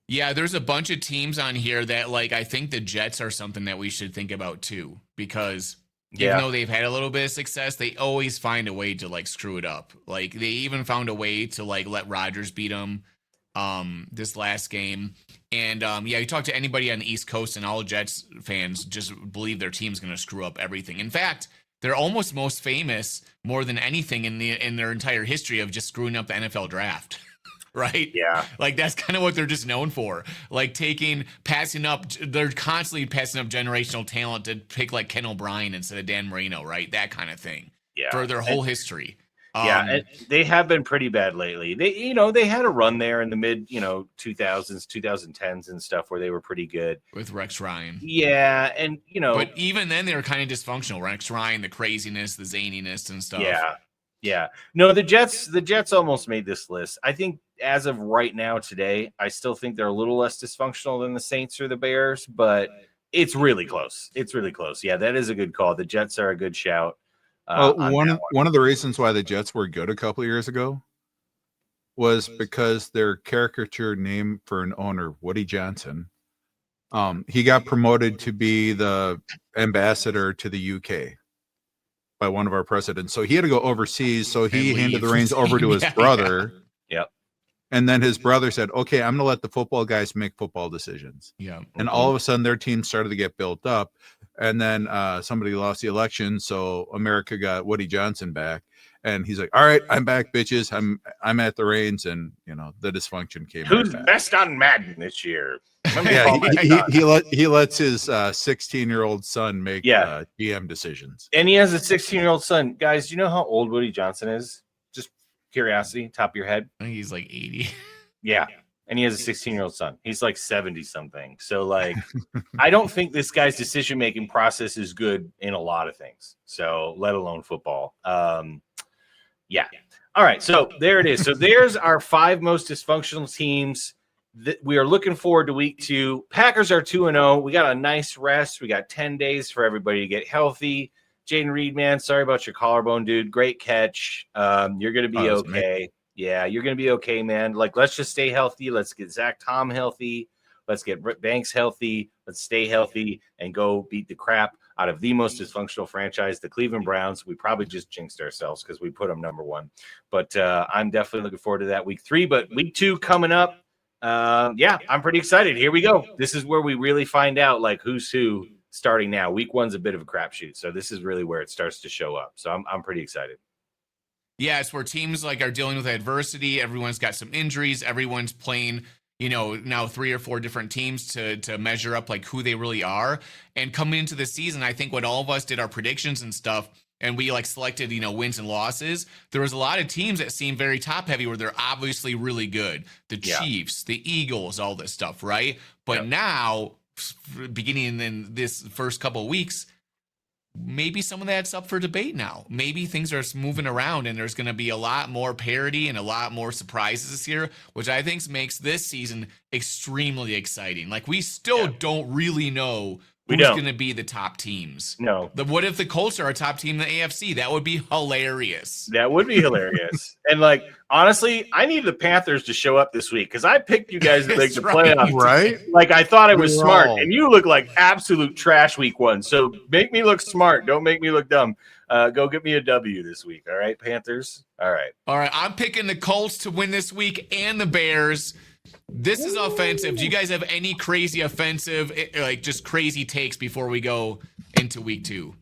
Yeah, there's a bunch of teams on here that, like, I think the Jets are something that we should think about too, because even though they've had a little bit of success, they always find a way to, like, screw it up. Like, they even found a way to, like, let Rodgers beat them this last game. And you talk to anybody on the East Coast, and all Jets fans just believe their team's going to screw up everything. In fact, they're almost most famous more than anything in their entire history of just screwing up the NFL draft. Right? Yeah. Like, that's kind of what they're just known for. Like, they're constantly passing up generational talent to pick, like, Ken O'Brien instead of Dan Marino, right? That kind of thing. Yeah. For their whole history. And they have been pretty bad lately. They had a run there in the mid, 2000s, 2010s and stuff where they were pretty good. With Rex Ryan. Yeah, and, But even then, they were kind of dysfunctional. Rex Ryan, the craziness, the zaniness and stuff. Yeah. No, the Jets almost made this list. I think as of right now today, I still think they're a little less dysfunctional than the Saints or the Bears, but it's really close. Yeah, that is a good call. The Jets are a good shout. One of the reasons why the Jets were good a couple of years ago was because their caricature name for an owner, Woody Johnson, he got promoted to be the ambassador to the UK by one of our presidents. So he had to go overseas. So he handed the reins over to his brother. Yep. And then his brother said, okay, I'm going to let the football guys make football decisions. Yeah. And all of a sudden their team started to get built up. And then somebody lost the election. So America got Woody Johnson back. And he's like, all right, I'm back, bitches. I'm at the reins. And, the dysfunction came. Who's best on Madden this year? Yeah, he lets his 16-year-old son make GM decisions. And he has a 16-year-old son. Guys, do you know how old Woody Johnson is? Just Curiosity, top of your head. I think he's like 80. Yeah. And he has a 16-year-old son. He's like 70 something. So like, I don't think this guy's decision-making process is good in a lot of things. So let alone football. Yeah. All right. So there it is. So there's our 5 most dysfunctional teams that we are looking forward to week 2. Packers are 2-0. We got a nice rest. We got 10 days for everybody to get healthy. Jaden Reed, man, sorry about your collarbone, dude. Great catch. You're going to be okay. Yeah, you're going to be okay, man. Like, let's just stay healthy. Let's get Zach Tom healthy. Let's get Banks healthy. Let's stay healthy and go beat the crap out of the most dysfunctional franchise, the Cleveland Browns. We probably just jinxed ourselves because we put them number 1. But I'm definitely looking forward to that week 3. But week 2 coming up. Yeah, I'm pretty excited. Here we go. This is where we really find out, like, who's who starting now. Week 1's a bit of a crapshoot. So this is really where it starts to show up. So I'm pretty excited. Yeah, it's where teams like are dealing with adversity. Everyone's got some injuries. Everyone's playing, now 3 or 4 different teams to measure up like who they really are. And coming into the season, I think when all of us did our predictions and stuff, and we like selected, wins and losses, there was a lot of teams that seemed very top heavy where they're obviously really good. The Chiefs, the Eagles, all this stuff, right? But now, beginning in this first couple of weeks, maybe some of that's up for debate now. Maybe things are moving around and there's going to be a lot more parity and a lot more surprises this year, which I think makes this season extremely exciting. Like, we still don't really know who's going to be the top teams. No. What if the Colts are a top team in the AFC? That would be hilarious. That would be hilarious. And like, honestly, I need the Panthers to show up this week because I picked you guys to make the playoffs. Right? Like, I thought I was We're smart, all- and you look like absolute trash week 1. So make me look smart. Don't make me look dumb. Go get me a W this week. All right, Panthers? All right. All right, I'm picking the Colts to win this week and the Bears. This is offensive. Do you guys have any crazy offensive, like just crazy takes before we go into week 2?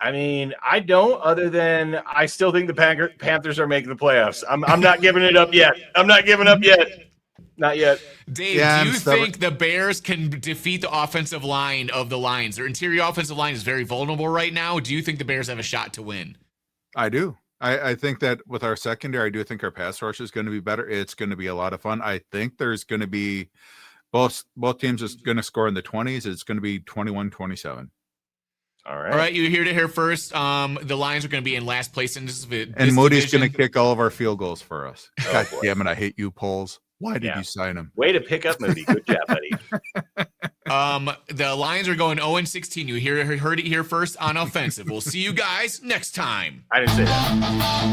I mean, I don't, other than I still think the Panthers are making the playoffs. I'm not giving it up yet. I'm not giving up yet. Not yet. Dave, Yeah, do I'm you stubborn. think the Bears can defeat the offensive line of the Lions? Their interior offensive line is very vulnerable right now. Do you think the Bears have a shot to win? I do. I think that with our secondary, I do think our pass rush is going to be better. It's going to be a lot of fun. I think there's going to be both teams is going to score in the 20s. It's going to be 21-27. All right. All right, you heard it here first. The Lions are going to be in last place in this And Moody's division. going to kick all of our field goals for us. Oh, God boy. damn it. I hate you, Poles. Why did Yeah. you sign him? Way to pick up Moody. Good job, buddy. The Lions are going 0-16. You heard it here first on offensive. We'll see you guys next time. I didn't say that.